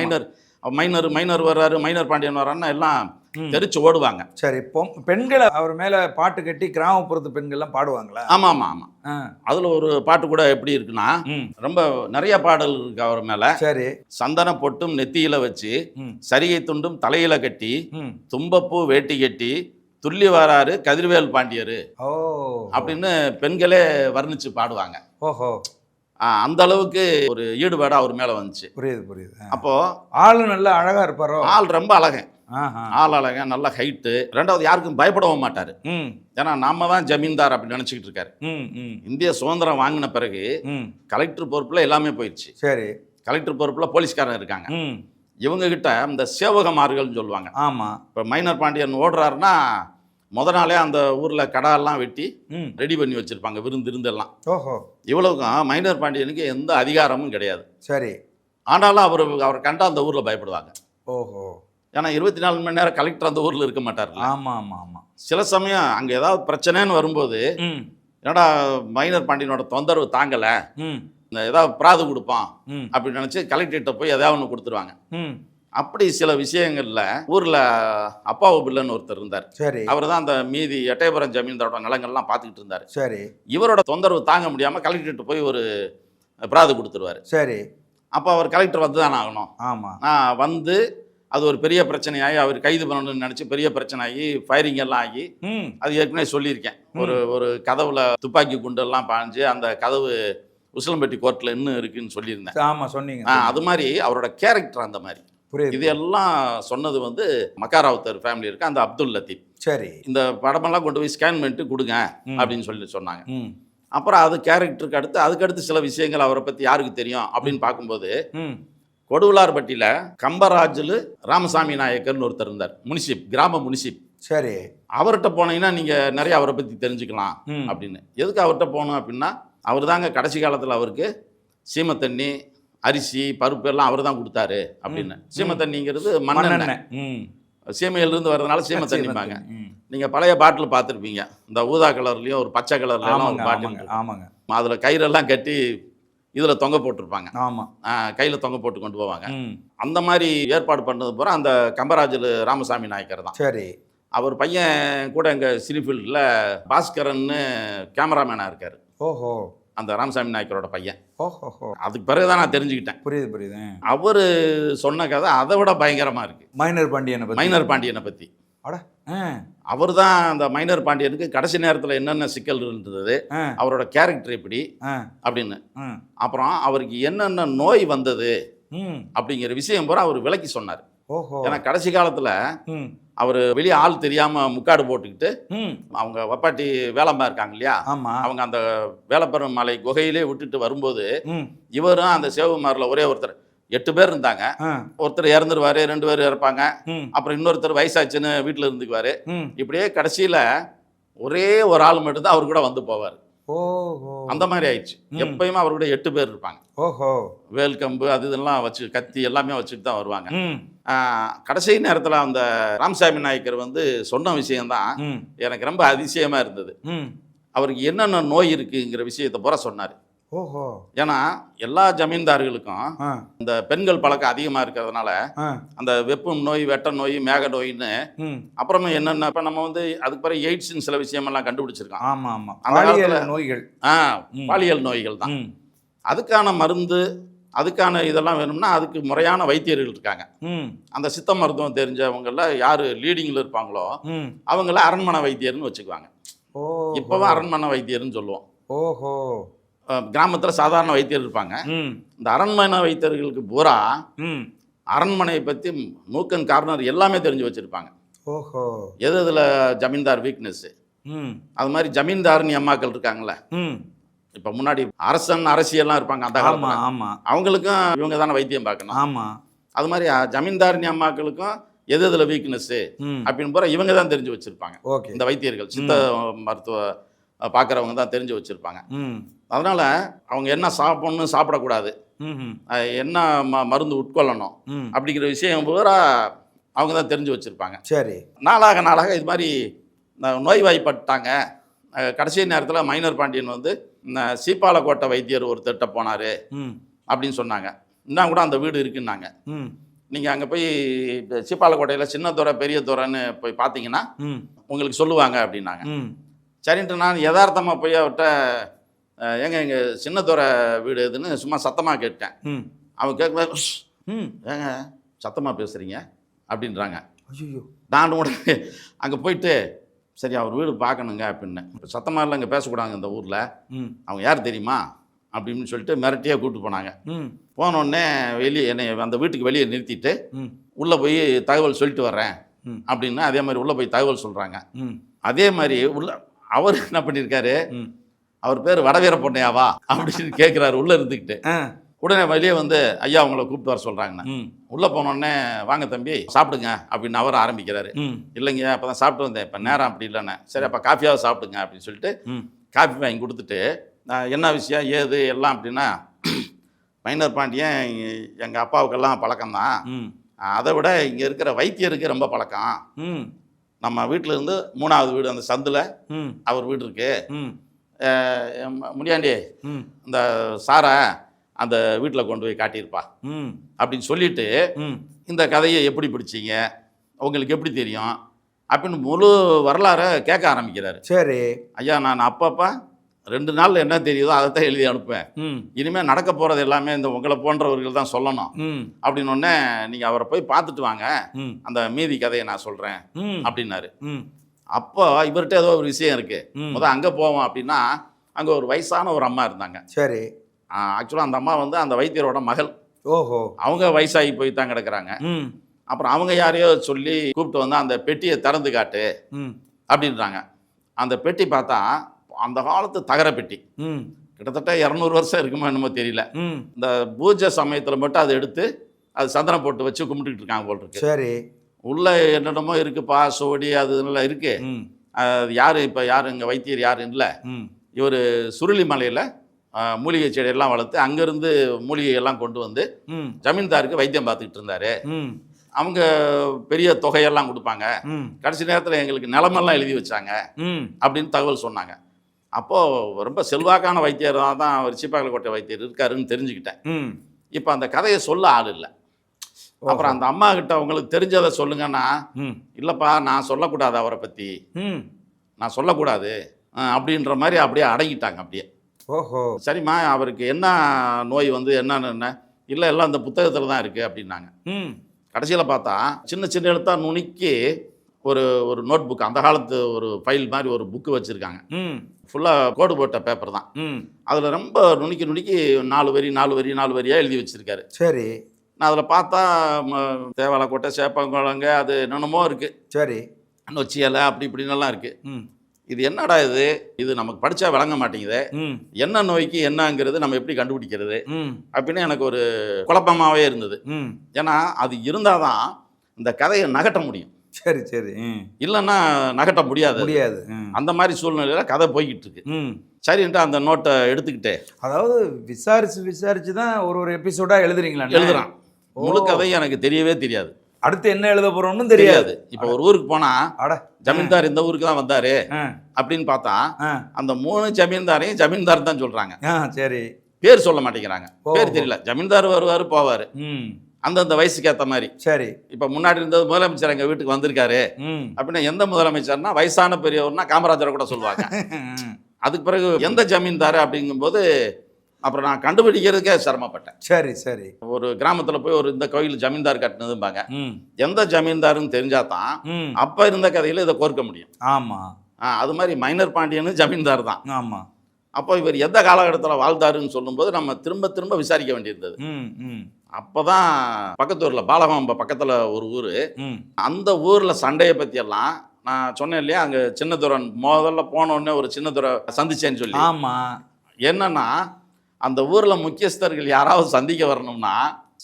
மைனர் வர்றாரு, மைனர் பாண்டியன் வர்றாருன்னா எல்லாம் தெரிச்சு ஓடுவாங்க. சரி. இப்போ பெண்களை அவர் மேல பாட்டு கட்டி கிராமப்புறத்து பெண்கள்லாம் பாடுவாங்களா? ஆமாம். அதுல ஒரு பாட்டு கூட எப்படி இருக்குன்னா, ரொம்ப நிறைய பாடல் இருக்கு அவர் மேல. சரி. சந்தன பொட்டும் நெத்தியில வச்சு சரிகை துண்டும் தலையில கட்டி தும்பப்பூ வேட்டி கட்டி துள்ளி வராரு கதிர்வேல் பாண்டியரு அப்படின்னு பெண்களே வர்ணிச்சு பாடுவாங்க. ஓஹோ. அந்த அளவுக்கு ஒரு ஈடுபாடு அவர் மேல வந்துச்சு. புரியுது. அப்போ ஆளு நல்ல அழகா இருப்பாரோ? ஆள் ரொம்ப அழகன். ஆள் அழகன், நல்ல ஹைட்டு. ரெண்டாவது யாருக்கும் பயப்படவும் மாட்டாரு. ஏன்னா நாம தான் ஜமீன்தார் அப்படின்னு நினைச்சுக்கிட்டு இருக்காரு. இந்திய சுதந்திரம் வாங்கின பிறகு கலெக்டர் பொறுப்புல எல்லாமே போயிடுச்சு. சரி. கலெக்டர் பொறுப்புல போலீஸ்காரன் இருக்காங்க. இவங்க கிட்ட இந்த சேவகமார்கள்னு சொல்லுவாங்க. ஆமா. இப்போ மைனர் பாண்டியன் ஓடுறாருன்னா முத நாளே அந்த ஊர்ல கடாலாம் வெட்டி ரெடி பண்ணி வச்சிருப்பாங்க, விருந்தெல்லாம். ஓஹோ. இவ்வளவுக்கும் மைனர் பாண்டியனுக்கு எந்த அதிகாரமும் கிடையாது. சரி. ஆனாலும் அவரை கண்டா அந்த ஊர்ல பயப்படுவாங்க. ஓஹோ. ஏன்னா 24 மணி நேரம் கலெக்டர் அந்த ஊர்ல இருக்க மாட்டாரு. ஆமா. சில சமயம் அங்க ஏதாவது பிரச்சனைன்னு வரும்போது என்னடா மைனர் பாண்டியனோட தொந்தரவு தாங்கல, ஏதாவது பிராது கொடுப்பான் அப்படின்னு நினைச்சு கலெக்டர்கிட்ட போய் ஏதாவது ஒன்று கொடுத்துருவாங்க. அப்படி சில விஷயங்கள்ல ஊர்ல அப்பாவு பிள்ளைன்னு ஒருத்தர் இருந்தார். சரி. அவர் தான் அந்த மீதி எட்டயபுரம் ஜமீன்தாரோட நிலங்கள்லாம் பார்த்துக்கிட்டு இருந்தார். சரி. இவரோட தொந்தரவு தாங்க முடியாம கலெக்டர்கிட்ட போய் ஒரு பிராது கொடுத்துருவாரு. சரி. அப்போ அவர் கலெக்டர் வந்து தானே ஆகணும். ஆமா. வந்து அது ஒரு பெரிய பிரச்சனையாகி அவர் கைது பண்ணணும்னு நினச்சி பெரிய பிரச்சனை ஆகி ஃபயரிங் எல்லாம் ஆகி, அது ஏற்கனவே சொல்லியிருக்கேன். ஒரு கதவுல துப்பாக்கி குண்டெல்லாம் பாஞ்சு அந்த கதவு உசிலம்பட்டி கோர்ட்டில் இன்னும் இருக்குன்னு சொல்லியிருந்தேன். ஆமாம் சொன்னீங்க. அது மாதிரி அவரோட கேரக்டர் அந்த மாதிரி. இது எல்லாம் சொன்னது வந்து மக்காராவுத்தர் ஃபேமிலி இருக்கு அந்த அப்துல் லத்தீப். சரி. இந்த படமெல்லாம் கொண்டு போய் ஸ்கேன் பண்ணிட்டு கொடுங்க அப்படின்னு சொல்லி சொன்னாங்க. அப்புறம் அது கேரக்டருக்கு அதுக்கடுத்து சில விஷயங்கள் அவரை பற்றி யாருக்கு தெரியும் அப்படின்னு பார்க்கும்போது கொடுவலார்பட்டியில் கம்பராஜுலு ராமசாமி நாயக்கர்னு ஒருத்தர் இருந்தார், கிராம முனிசிப். சரி. அவர்கிட்ட போனீங்கன்னா நீங்கள் நிறைய அவரை பற்றி தெரிஞ்சுக்கலாம் அப்படின்னு. எதுக்கு அவர்கிட்ட போகணும் அப்படின்னா, அவர் தாங்க கடைசி காலத்தில் அவருக்கு சீமை தண்ணி, அரிசி, பருப்பு எல்லாம் அவர் தான் கொடுத்தாரு அப்படின்னு. சீமை தண்ணிங்கிறது மண்ணெண்ணெய், சீமையிலிருந்து வர்றதுனால சீமை தண்ணிப்பாங்க. நீங்கள் பழைய பாட்டில் பார்த்துருப்பீங்க, இந்த ஊதா கலர்லேயும் ஒரு பச்சை கலர்லாம் ஒரு பாட்டில். ஆமாங்க. அதில் கயிறெல்லாம் கட்டி இதில் தொங்க போட்டிருப்பாங்க. ஆமாம். கையில் தொங்க போட்டு கொண்டு போவாங்க. அந்த மாதிரி ஏற்பாடு பண்ணது பூரா அந்த கம்பராஜுலு ராமசாமி நாயக்கர் தான். சரி. அவர் பையன் கூட எங்கள் சினிஃபீல்டில் பாஸ்கரன்னு கேமராமேனாக இருக்கார். ஓஹோ. அந்த ராமசாமி நாயக்கரோட பையன். ஓஹோ. அதுக்கு பிறகு தான் நான் தெரிஞ்சுக்கிட்டேன். புரியுது. அவர் சொன்ன கதை அதை விட பயங்கரமாக இருக்குது. மைனர் பாண்டியனை பற்றி. அவர் தான் அந்த மைனர் பாண்டியனுக்கு கடைசி நேரத்தில் என்னென்ன சிக்கல் இருந்தது, அவரோட கேரக்டர் எப்படி அப்படின்னு, அப்புறம் அவருக்கு என்னென்ன நோய் வந்தது அப்படிங்கிற விஷயம் பூரா அவர் விளக்கி சொன்னார். ஏன்னா கடைசி காலத்தில் அவர் வெளியே ஆள் தெரியாம முக்காடு போட்டுக்கிட்டு அவங்க வப்பாட்டி வேலம்பா இருக்காங்க இல்லையா, அவங்க அந்த வேலப்பெரும் மலை குகையிலே விட்டுட்டு வரும்போது இவரும் அந்த சேவகுமாரில் ஒரே ஒருத்தர் 8 பேர் இருந்தாங்க. ஒருத்தர் இறந்துருவாரு, 2 பேர் இறப்பாங்க, அப்புறம் இன்னொருத்தர் வயசாச்சுன்னு வீட்டில் இருந்துக்குவாரு. இப்படியே கடைசியில் ஒரே ஒரு ஆள் மட்டும்தான் அவர் கூட வந்து போவார். ஓஹோ. அந்த மாதிரி ஆயிடுச்சு. எப்பயுமே அவரோட 8 பேர் இருப்பாங்க. ஓஹோ. வேல் கம்பு அது இதெல்லாம் வச்சு கத்தி எல்லாமே வச்சுட்டு தான் வருவாங்க. ம். கடைசி நேரத்தில் அந்த ராமசாமி நாயக்கர் வந்து சொன்ன விஷயம்தான் ம். எனக்கு ரொம்ப அதிசயமா இருந்தது. ம். அவருக்கு என்னென்ன நோய் இருக்குங்கிற விஷயத்தை பூரா சொன்னார். ஓஹோ. ஏன்னா எல்லா ஜமீன்தார்களுக்கும் ஆ. இந்த பெண்கள் பழக்கம் அதிகமாக இருக்கிறதுனால ஆ. அந்த வெப்பம் நோய், வெட்ட நோய், மேக நோயின்னு ம். அப்புறமா என்னென்ன இப்போ நம்ம வந்து அதுக்கு பிறகு எய்ட்ஸ்ன்னு சில விஷயமெல்லாம் கண்டுபிடிச்சிருக்கோம். ஆமா ஆமா. அந்த பாலியல் காலத்துல- நோய்கள். பாலியல் நோய்கள் தான். ம். அதுக்கான மருந்து, அதுக்கான இதெல்லாம் வேணும்னா அதுக்கு முறையான வைத்தியர்கள் இருக்காங்க. ம். அந்த சித்த மருத்துவம் தெரிஞ்சவங்கள யார் லீடிங்கில் இருப்பாங்களோ ம். அவங்கள அரண்மனை வைத்தியர்னு வச்சுக்குவாங்க. ஓ. இப்போவும் அரண்மனை வைத்தியர்னு சொல்லுவோம். ஓஹோ. கிராமத்தில் சாதாரண வைத்தியர் இருப்பாங்க. ம். இந்த அரண்மனை வைத்தியர்களுக்கு பூரா ம். அரண்மனையை பற்றி நூக்கன் கார்னர் எல்லாமே தெரிஞ்சு வச்சுருப்பாங்க. ஓஹோ. எது இதில் ஜமீன்தார் வீக்னஸ்ஸு, ம். அது மாதிரி ஜமீன்தார்னு அம்மாக்கள் இருக்காங்கல்ல. ம். இப்போ முன்னாடி அரசன் அரசியெல்லாம் இருப்பாங்க அந்த ஆமா காலத்தில். ஆமா அவங்களுக்கும் இவங்க தானே வைத்தியம் பார்க்கணும். ஆமா. அது மாதிரி ஜமீன்தாரினி அம்மாக்களுக்கும் எது இதில் வீக்னஸ்ஸு ம். அப்படின்னு பூரா இவங்க தான் தெரிஞ்சு வச்சுருப்பாங்க. ஓகே. இந்த வைத்தியர்கள் சித்த மருத்துவ பார்க்குறவங்க தான் தெரிஞ்சு வச்சுருப்பாங்க. ம். அதனால் அவங்க என்ன சாப்பிடணும், சாப்பிடக்கூடாது, ம். என்ன மருந்து உட்கொள்ளணும் ம். அப்படிங்கிற விஷயம் பூரா அவங்க தான் தெரிஞ்சு வச்சுருப்பாங்க. சரி. நாளாக நாளாக இது மாதிரி நோய்வாய்ப்பட்டாங்க. கடைசி நேரத்தில் மைனர் பாண்டியன் வந்து சீப்பாலக்கோட்டை வைத்தியர் ஒருத்தர்கிட்ட போனார் ம். அப்படின்னு சொன்னாங்க. இன்னும் கூட அந்த வீடு இருக்குன்னாங்க. ம். நீங்கள் அங்கே போய் சீப்பாலக்கோட்டையில் சின்னதுறை பெரியதுறைன்னு போய் பார்த்தீங்கன்னா ம். உங்களுக்கு சொல்லுவாங்க அப்படின்னாங்க. ம். சரின்ட்டு நான் யதார்த்தமாக போய் அவர்கிட்ட ஏங்க எங்கள் சின்னதுறை வீடு எதுன்னு சும்மா சத்தமாக கேட்டேன். ம். அவன் கேட்கும்போது ம். ஏங்க சத்தமாக பேசுகிறீங்க அப்படின்றாங்க. ஐயோ. நான் உடனே அங்கே போயிட்டு சரி அவர் வீடு பார்க்கணுங்க அப்படின்னேன். சத்தமாக இல்லை, இங்கே பேசக்கூடாது இந்த ஊரில், ம். அவங்க யார் தெரியுமா அப்படின்னு சொல்லிட்டு மிரட்டியாக கூப்பிட்டு போனாங்க. ம். போனோடனே வெளியே என்னை அந்த வீட்டுக்கு வெளியே நிறுத்திட்டு ம். உள்ளே போய் தகவல் சொல்லிட்டு வர்றேன் ம். அப்படின்னு அதே மாதிரி உள்ளே போய் தகவல் சொல்கிறாங்க. ம். அதே மாதிரி உள்ள அவர் என்ன பண்ணியிருக்காரு, ம். அவர் பேர் வடவீர பொண்ணையாவா அப்படின்னு கேட்குறாரு உள்ளே இருந்துக்கிட்டு. ஆ. உடனே வெளியே வந்து ஐயா உங்களை கூப்பிட்டு வர சொல்கிறாங்கண்ணா. ம். உள்ளே போனோடனே வாங்க தம்பி சாப்பிடுங்க அப்படின்னு அவர் ஆரம்பிக்கிறாரு. ம். இல்லைங்க அப்போ தான் சாப்பிட்டு வந்தேன், இப்போ நேரம் அப்படி இல்லைண்ணே. சரி அப்போ காஃபியாவது சாப்பிடுங்க அப்படின்னு சொல்லிட்டு ம். காஃபி வாங்கி கொடுத்துட்டு என்ன விஷயம் ஏது எல்லாம் அப்படின்னா மைனர் பாண்டியன் எங்கள் அப்பாவுக்கெல்லாம் பழக்கம்தான், ம். அதை விட இங்கே இருக்கிற வைத்தியருக்கு ரொம்ப பழக்கம். ம். நம்ம வீட்டில் இருந்து 3வது வீடு அந்த சந்தில் ம். அவர் வீடு இருக்கு. ம். முடியாண்டி ம். இந்த சாரை அந்த வீட்டில் கொண்டு போய் காட்டியிருப்பா ம். அப்படின்னு சொல்லிட்டு ம். இந்த கதையை எப்படி பிடிச்சிங்க, உங்களுக்கு எப்படி தெரியும் அப்படின்னு முழு வரலாறை கேட்க ஆரம்பிக்கிறாரு. சரி. ஐயா நான் அப்பப்போ 2 நாள் என்ன தெரியுதோ அதை தான் எழுதி அனுப்புவேன். ம். இனிமேல் நடக்க போகிறது எல்லாமே இந்த உங்களை போன்றவர்கள் தான் சொல்லணும் ம். அப்படின்னொடனே நீங்கள் அவரை போய் பார்த்துட்டு வாங்க, ம். அந்த மீதி கதையை நான் சொல்கிறேன் ம். அப்படின்னாரு. ம். அப்போ இவர்கிட்ட ஏதோ ஒரு விஷயம் இருக்குது, ம். முதல் அங்கே போவோம் அப்படின்னா அங்கே ஒரு வயசான ஒரு அம்மா இருந்தாங்க. சரி. ஆக்சுவலாக அந்த அம்மா வந்து அந்த வைத்தியரோட மகள். ஓஹோ. அவங்க வயசாகி போய் தான் கிடக்குறாங்க. ம். அப்புறம் அவங்க யாரையோ சொல்லி கூப்பிட்டு வந்து அந்த பெட்டியை திறந்து காட்டு ம். அப்படின்றாங்க. அந்த பெட்டி பார்த்தா அந்த காலத்து தகர பெட்டி, ம். கிட்டத்தட்ட 200 வருஷம் இருக்குமோ என்னமோ தெரியல. ம். இந்த பூஜை சமயத்தில் மட்டும் அதை எடுத்து அது சந்தனம் போட்டு வச்சு கும்பிட்டுக்கிட்டு இருக்காங்க போல் இருக்கு. சரி. உள்ள என்னென்னமோ இருக்குப்பா, சோடி அது இதெல்லாம் இருக்கு. ம். அது யார் இப்போ யார் இங்கே வைத்தியர் யாரும் இல்லை. ம். இவர் சுருளி மலையில் மூலிகை செடியெல்லாம் வளர்த்து அங்கேருந்து மூலிகையெல்லாம் கொண்டு வந்து ம். ஜமீன்தாருக்கு வைத்தியம் பார்த்துக்கிட்டு இருந்தார். ம். அவங்க பெரிய தொகையெல்லாம் கொடுப்பாங்க. ம். கடைசி நேரத்தில் எங்களுக்கு நிலமெல்லாம் எழுதி வச்சாங்க ம். அப்படின்னு தகவல் சொன்னாங்க. அப்போது ரொம்ப செல்வாக்கான வைத்தியராக தான் அவர் சீப்பாக்கலக்கோட்டை வைத்தியர் இருக்காருன்னு தெரிஞ்சுக்கிட்டேன். ம். இப்போ அந்த கதையை சொல்ல ஆள் இல்லை. அப்புறம் அந்த அம்மா கிட்ட உங்களுக்கு தெரிஞ்சதை சொல்லுங்கன்னா, ம். இல்லைப்பா நான் சொல்லக்கூடாது அவரை பற்றி, ம். நான் சொல்லக்கூடாது அப்படின்ற மாதிரி அப்படியே அடங்கிட்டாங்க. அப்படியே ஓஹோ. சரிம்மா அவருக்கு என்ன நோய் வந்து என்னன்னு, இல்லை எல்லாம் இந்த புத்தகத்தில் தான் இருக்குது அப்படின்னாங்க. ம். கடைசியில் பார்த்தா சின்ன சின்ன எழுத்தாக நுணுக்கி ஒரு ஒரு நோட் புக், அந்த காலத்து ஒரு ஃபைல் மாதிரி ஒரு புக்கு வச்சுருக்காங்க. ம். ஃபுல்லாக கோடு போட்ட பேப்பர் தான். ம். அதில் ரொம்ப நுணுக்கி நுணுக்கி 4 வரி 4 வரி 4 வரியாக எழுதி வச்சுருக்காரு. சரி. நான் அதில் பார்த்தா தேவாலக்கோட்டை, சேப்பங்குளங்க, அது என்னென்னமோ இருக்குது, சரி. நொச்சி இலை அப்படி இப்படின்னெல்லாம் இருக்குது. ம். இது என்னடா இது நமக்கு படித்தா விளங்க மாட்டேங்குது, ம். என்ன நோய்க்கு என்னங்கிறது நம்ம எப்படி கண்டுபிடிக்கிறது ம். அப்படின்னு எனக்கு ஒரு குழப்பமாகவே இருந்தது. ம். ஏன்னா அது இருந்தால் தான் இந்த கதையை நகட்ட முடியும். சரி சரி. இல்லைன்னா நகட்ட முடியாது. முடியாது. அந்த மாதிரி சூழ்நிலையில் கதை போய்கிட்டு இருக்கு. சரின்ட்டு அந்த நோட்டை எடுத்துக்கிட்டே அதாவது விசாரிச்சு தான் ஒரு எபிசோடாக எழுதுறீங்களா? எழுதுறான். முழு கதை எனக்கு தெரியவே தெரியாது. அடுத்து என்ன எழுத போறோம்னு தெரியாது. இப்போ ஒரு ஊருக்கு போனா அட ஜமீன்தார் இந்த ஊருக்கு தான் வந்தாரு அப்படின்னு பார்த்தா அந்த 3 ஜமீன்தாரையும் ஜமீன்தார் தான் சொல்றாங்க. சரி. பேர் சொல்ல மாட்டேங்கிறாங்க. பேர் தெரியல. ஜமீன்தார் வருவாரு போவாரு அந்தந்த வயசுக்கு ஏற்ற மாதிரி. சரி. இப்போ முன்னாடி இருந்தது முதலமைச்சர் எங்கள் வீட்டுக்கு வந்திருக்காரு அப்படின்னா எந்த முதலமைச்சர்னா வயசான பெரியவர்னா காமராஜரை கூட சொல்லுவாங்க. அதுக்கு பிறகு எந்த ஜமீன்தார் அப்படிங்கும்போது அப்புறம் நான் கண்டுபிடிக்கிறதுக்கே சிரமப்பட்டேன். சரி சரி. ஒரு கிராமத்தில் போய் ஒரு இந்த கோயில் ஜமீன்தார் கட்டினதும்பாங்க. எந்த ஜமீன்தாருன்னு தெரிஞ்சாதான் அப்போ இருந்த கதையில் இதை கோர்க்க முடியும். ஆமாம். அது மாதிரி மைனர் பாண்டியனு ஜமீன்தார் தான். ஆமாம். அப்போ இவர் எந்த காலகட்டத்தில் வாழ்ந்தாருன்னு சொல்லும்போது நம்ம திரும்ப திரும்ப விசாரிக்க வேண்டியிருந்தது. அப்போ தான் பக்கத்து ஊரில் பாலகாம்ப பக்கத்தில் ஒரு ஊர், அந்த ஊரில் சண்டையை பற்றியெல்லாம் நான் சொன்னேன் இல்லையா, அங்கே சின்னதுரன் முதல்ல போனோடனே ஒரு சின்னதுரை சந்திச்சேன்னு சொல்லி. ஆமாம். என்னன்னா அந்த ஊரில் முக்கியஸ்தர்கள் யாராவது சந்திக்க வரணும்னா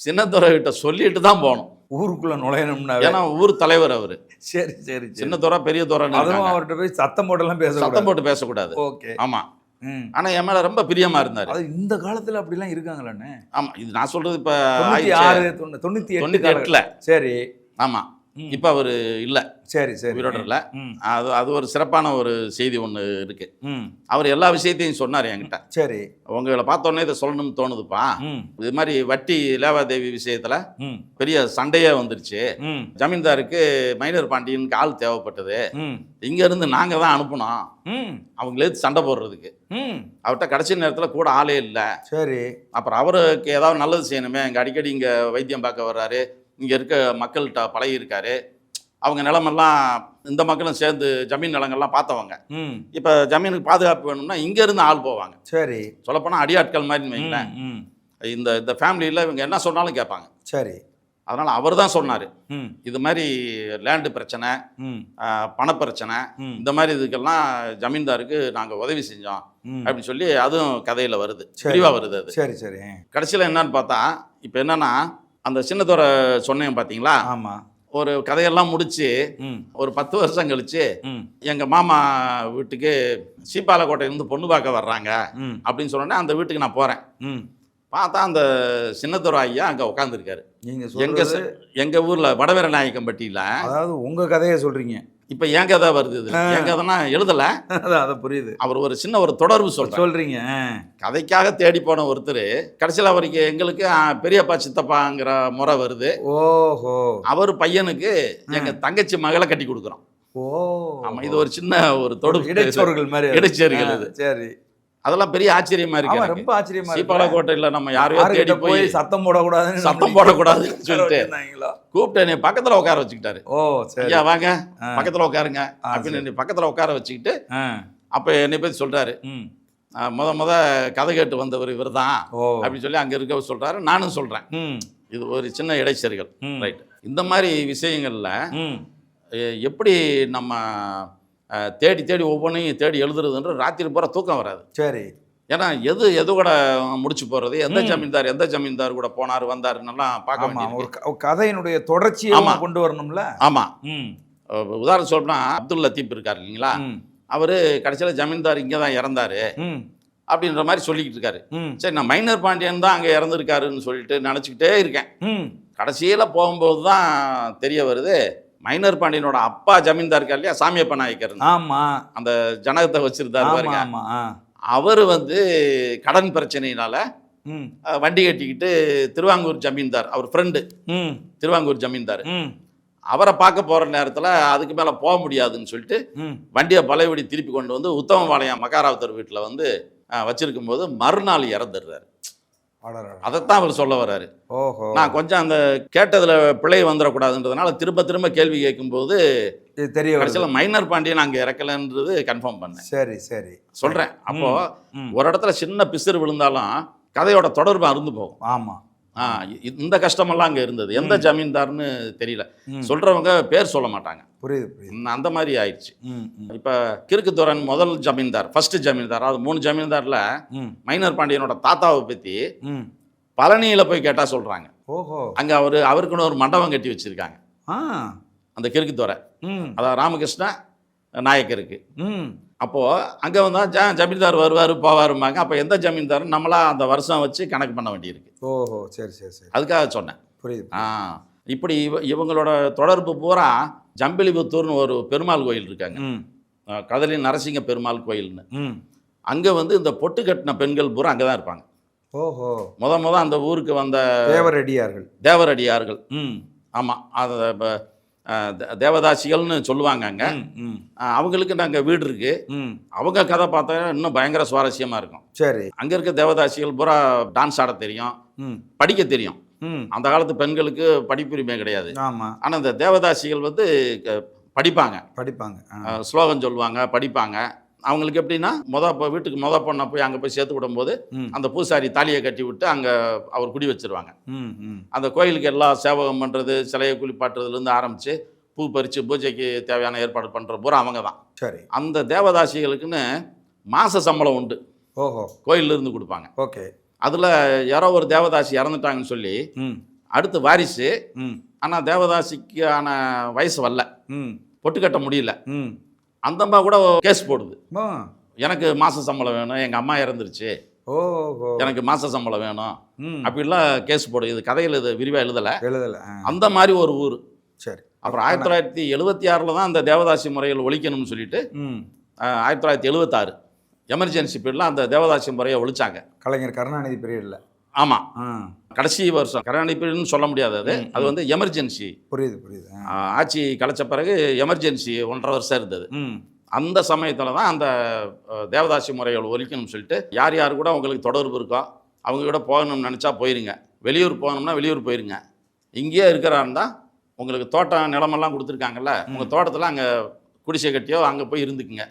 சின்னதுரை கிட்ட சொல்லிட்டு தான் போகணும். ஊருக்குள்ள நுழையணும்னா, ஏன்னா ஊர் தலைவர் அவரு. சரி சரி. சின்னதுரை பெரிய துறை, அதுவும் அவர்கிட்ட போய் சத்தம் போட்டு பேசக்கூடாது. ஓகே. ஆமா. ஆனா என் மேல ரொம்ப பிரியமா இருந்தாரு. அது இந்த காலத்துல அப்படிலாம் இருக்காங்களாண்ணே? ஆமா, இது நான் சொல்றது இப்ப 98. சரி. ஆமா. இப்ப அவரு இல்ல. சரி சரி. உயிரோட இல்ல. அது ஒரு சிறப்பான ஒரு செய்தி ஒண்ணு இருக்கு. அவர் எல்லா விஷயத்தையும் சொன்னார் என்கிட்ட. சரி. உங்களை பார்த்தோன்னே இதை சொல்லணும்னு தோணுதுப்பா. இது மாதிரி வட்டி லேவாதேவி விஷயத்துல பெரிய சண்டையே வந்துருச்சு. ஜமீன்தாருக்கு மைனர் பாண்டியனுக்கு ஆள் தேவைப்பட்டது. இங்க இருந்து நாங்க தான் அனுப்பணும் அவங்களே சண்டை போடுறதுக்கு. அவர்கிட்ட கடைசி நேரத்துல கூட ஆளே இல்லை. சரி. அப்புறம் அவருக்கு ஏதாவது நல்லது செய்யணுமே, இங்க அடிக்கடி இங்க வைத்தியம் பார்க்க வர்றாரு, இங்கே இருக்க மக்கள்கிட்ட பழகி இருக்காரு, அவங்க நிலமெல்லாம் இந்த மக்களும் சேர்ந்து ஜமீன் நிலங்கள்லாம் பார்த்தவங்க. இப்போ ஜமீனுக்கு பாதுகாப்பு வேணும்னா இங்கேருந்து ஆள் போவாங்க. சரி. சொல்லப்போனால் அடியாட்கள் மாதிரி வைங்களேன். இந்த ஃபேமிலியில் இவங்க என்ன சொன்னாலும் கேட்பாங்க. சரி. அதனால் அவர் தான் சொன்னார், இது மாதிரி லேண்டு பிரச்சனை, பணப்பிரச்சனை, இந்த மாதிரி இதுக்கெல்லாம் ஜமீன்தாருக்கு நாங்கள் உதவி செஞ்சோம் அப்படின்னு சொல்லி அதுவும் கதையில் வருது, விரிவாக வருது அது. சரி சரி. கடைசியில் என்னன்னு பார்த்தா, இப்போ என்னன்னா அந்த சின்னதுரை சொன்னேன் பார்த்தீங்களா, ஆமாம், ஒரு கதையெல்லாம் முடிச்சு ஒரு 10 வருஷம் கழிச்சு எங்கள் மாமா வீட்டுக்கு சீப்பாலக்கோட்டையிலேருந்து பொண்ணு பார்க்க வர்றாங்க அப்படின்னு சொன்னோன்னே அந்த வீட்டுக்கு நான் போகிறேன். பார்த்தா அந்த சின்னதுரை ஐயா அங்கே உட்காந்துருக்காரு. எங்கள் ஊரில் வடவீரநாயக்கம்பட்டியில். அதாவது உங்கள் கதையை சொல்கிறீங்க இப்போ என் கதை வருது. இது என் கதைனா எழுதலை, அதை புரியுது. அவர் ஒரு சின்ன ஒரு தொடர்பு சொல்கிறீங்க. கதைக்காக தேடி போன ஒருத்தர் கடைசியில் அவருக்கு எங்களுக்கு பெரியப்பா சித்தப்பாங்கிற முறை வருது. ஓஹோ. அவர் பையனுக்கு எங்கள் தங்கச்சி மகளை கட்டி கொடுக்குறோம். ஓ ஆமாம், இது ஒரு சின்ன ஒரு தொடர்பு, இடைச்சோறுகள் மாதிரி. இடைச்சேரிகள் இது. சரி. அதெல்லாம் பெரிய ஆச்சரியமா இருக்கு. ரொம்ப ஆச்சரியமா இருக்கு. சீப்பாலக்கோட்டையில நம்ம யாரையோ தேடி போய் சத்தம் போடக்கூடாதுன்னு சொல்லிட்டு கூப்பிட்டு என்னை பக்கத்துல உட்கார வச்சுக்கிட்டாரு. ஓ சரி. ஐயா வாங்க பக்கத்துல உட்காருங்க அப்படின்னு என்னை பக்கத்துல உட்கார வச்சுக்கிட்டு அப்ப என்னை பத்தி சொல்றாரு. முத கதை கேட்டு வந்தவர் இவர் தான் அப்படின்னு சொல்லி அங்க இருக்க சொல்றாரு. நானும் சொல்றேன். இது ஒரு சின்ன இடைச்செருகள். ரைட். இந்த மாதிரி விஷயங்கள்ல எப்படி நம்ம தேடி தேடி ஒவ்வொன்றையும் தேடி எழுதுறதுன்ற ராத்திரி பூரா தூக்கம் வராது. சரி. ஏன்னா எது கூட முடிச்சு போகிறது, எந்த ஜமீன்தார் கூட போனார் வந்தாருன்னெல்லாம் பார்க்க வேண்டியது. ஒரு கதையினுடைய தொடர்ச்சியை கொண்டு வரணும்ல. ஆமாம். உதாரணம் சொல்லணும்னா அப்துல் லத்தீப் இருக்கார் இல்லைங்களா, அவர் கடைசியில் ஜமீன்தார் இங்கே தான் இறந்தாரு அப்படின்ற மாதிரி சொல்லிக்கிட்டு இருக்காரு. சரி, நான் மைனர் பாண்டியன் தான் அங்கே இறந்துருக்காருன்னு சொல்லிட்டு நினச்சிக்கிட்டே இருக்கேன். கடைசியில் போகும்போது தான் தெரிய வருது, மைனர் பாண்டியனோட அப்பா ஜமீன்தார் இருக்கார் இல்லையா, சாமியப்ப நாயக்கர். ஆமா. அந்த ஜனகத்தை வச்சிருந்தாரு பாருங்க. அவர் கடன் பிரச்சனையினால வண்டி கட்டிக்கிட்டு திருவாங்கூர் ஜமீன்தார், அவர் ஃப்ரெண்டு திருவாங்கூர் ஜமீன்தார், அவரை பார்க்க போற நேரத்தில் அதுக்கு மேலே போக முடியாதுன்னு சொல்லிட்டு வண்டியை பழையபடி திருப்பி கொண்டு வந்து உத்தமபாளையம் மகாராவுத்தர் வீட்டில் வச்சிருக்கும் போது மறுநாள் இறந்துடுறாரு. அதைத்தான் அவர் சொல்ல வர்றாரு. நான் கொஞ்சம் அந்த கேட்டதுல பிழை வந்துடக்கூடாதுன்றதுனால திரும்ப திரும்ப கேள்வி கேட்கும்போது தெரிய கடைசியில் மைனர் பாண்டியன் அங்கே இறக்கலன்றது கன்ஃபார்ம் பண்ணேன். சரி சரி சொல்றேன். அப்போ ஒரு இடத்துல சின்ன பிசுறு விழுந்தாலும் கதையோட தொடர்பு அருந்து போகும். ஆமா. இந்த கஷ்டமெல்லாம் அங்கே இருந்தது. எந்த ஜமீன்தார்னு தெரியல, சொல்றவங்க பேர் சொல்ல மாட்டாங்க. புரியுது. அந்த மாதிரி ஆயிடுச்சு. இப்போ கிறுக்குத்துறன் முதல் ஜமீன்தார், ஃபர்ஸ்ட் ஜமீன்தார், அது 3 ஜமீன்தார்ல மைனர் பாண்டியனோட தாத்தாவை பற்றி பழனியில் போய் கேட்டால் சொல்கிறாங்க. ஓஹோ. அங்கே அவருக்குன்னு ஒரு மண்டபம் கட்டி வச்சுருக்காங்க. அந்த கிறுக்குத்துறை, ம் அதாவது ராமகிருஷ்ண நாயக்கருக்கு. ம் அப்போது அங்கே வந்தால் ஜமீன்தார் வருவார் போவாருமாங்க. அப்போ எந்த ஜமீன்தார் நம்மளா அந்த வருஷம் வச்சு கணக்கு பண்ண வேண்டியிருக்கு. ஓஹோ சரி சரி சரி அதுக்காக சொன்னேன். புரியுது இப்படி இவங்களோட தொடர்பு பூரா ஜம்பிலிபுத்தூர்னு ஒரு பெருமாள் கோயில் இருக்காங்க, ம் கதலி நரசிங்க பெருமாள் கோயில்னு. ம் அங்கே இந்த பொட்டு கட்டின பெண்கள் பூரா அங்கே தான் இருப்பாங்க. ஓஹோ முத அந்த ஊருக்கு வந்த தேவரடியார்கள். தேவரடியார்கள். ம் ஆமாம், அது தேவதாசிகள்னு சொல்லுவாங்க அங்கே. ம் அவங்களுக்கு நாங்கள் வீடு இருக்குது. ம் அவங்க கதை பார்த்தா இன்னும் பயங்கர சுவாரஸ்யமாக இருக்கும். சரி. அங்கே இருக்க தேவதாசிகள் பூரா டான்ஸ் ஆட தெரியும், ம் படிக்க தெரியும். ம் அந்த காலத்து பெண்களுக்கு படிப்புரிமை கிடையாது. ஆமாம் ஆனால் இந்த தேவதாசிகள் படிப்பாங்க, படிப்பாங்க. ஸ்லோகம் சொல்லுவாங்க, படிப்பாங்க. அவங்களுக்கு எப்படின்னா வீட்டுக்கு பொண்ணை போய் அங்கே போய் சேர்த்து விடும்போது அந்த பூசாரி தாலியை கட்டி விட்டு அங்கே அவர் குடி வச்சிருவாங்க. அந்த கோயிலுக்கு எல்லா சேவகம் பண்ணுறது, சிலையை குளிப்பாட்டுறதுலேருந்து ஆரம்பித்து பூ பறித்து பூஜைக்கு தேவையான ஏற்பாடு பண்ணுற பூரா அவங்க தான். சரி. அந்த தேவதாசிகளுக்குன்னு மாத சம்பளம் உண்டு. ஓஹோ. கோயிலிருந்து கொடுப்பாங்க. ஓகே. அதில் யாரோ ஒரு தேவதாசி இறந்துட்டாங்கன்னு சொல்லி அடுத்து வாரிசு, ஆனால் தேவதாசிக்கான வயசு வரல, பொட்டு கட்ட முடியல, அந்தம்மா கூட கேஸ் போடுது. எனக்கு மாத சம்பளம் வேணும், எங்கள் அம்மா இறந்துருச்சு, எனக்கு மாத சம்பளம் வேணும் அப்படிலாம் கேஸ் போடுது. இது கதையில் இது விரிவாக எழுதலை. அந்த மாதிரி ஒரு ஊர். சரி. அப்புறம் 1976 தான் அந்த தேவதாசி முறைகள் ஒழிக்கணும்னு சொல்லிட்டு 1976 எமர்ஜென்சி பீரியடில் அந்த தேவதாசி முறையை ஒழிச்சாங்க. கலைஞர் கருணாநிதி பீரியடில். ஆமாம், கடைசி வருஷம். கருணாநிதி பீரியட்னு சொல்ல முடியாது, அது எமர்ஜென்சி. புரியுது புரியுது. ஆட்சி கலைச்ச பிறகு எமர்ஜென்சி 1.5 வருஷம் இருந்தது. அந்த சமயத்தில் தான் அந்த தேவதாசி முறைகள் ஒழிக்கணும்னு சொல்லிட்டு யார் யார் கூட உங்களுக்கு தொடர்பு இருக்கோ அவங்க கூட போகணும்னு நினச்சா போயிருங்க, வெளியூர் போகணும்னா வெளியூர் போயிருங்க, இங்கேயே இருக்கிறாருந்தா உங்களுக்கு தோட்டம் நிலமெல்லாம் கொடுத்துருக்காங்கல்ல, உங்கள் தோட்டத்தில் அங்கே குடிசை கட்டியோ அங்கே போய் இருந்துக்குங்க,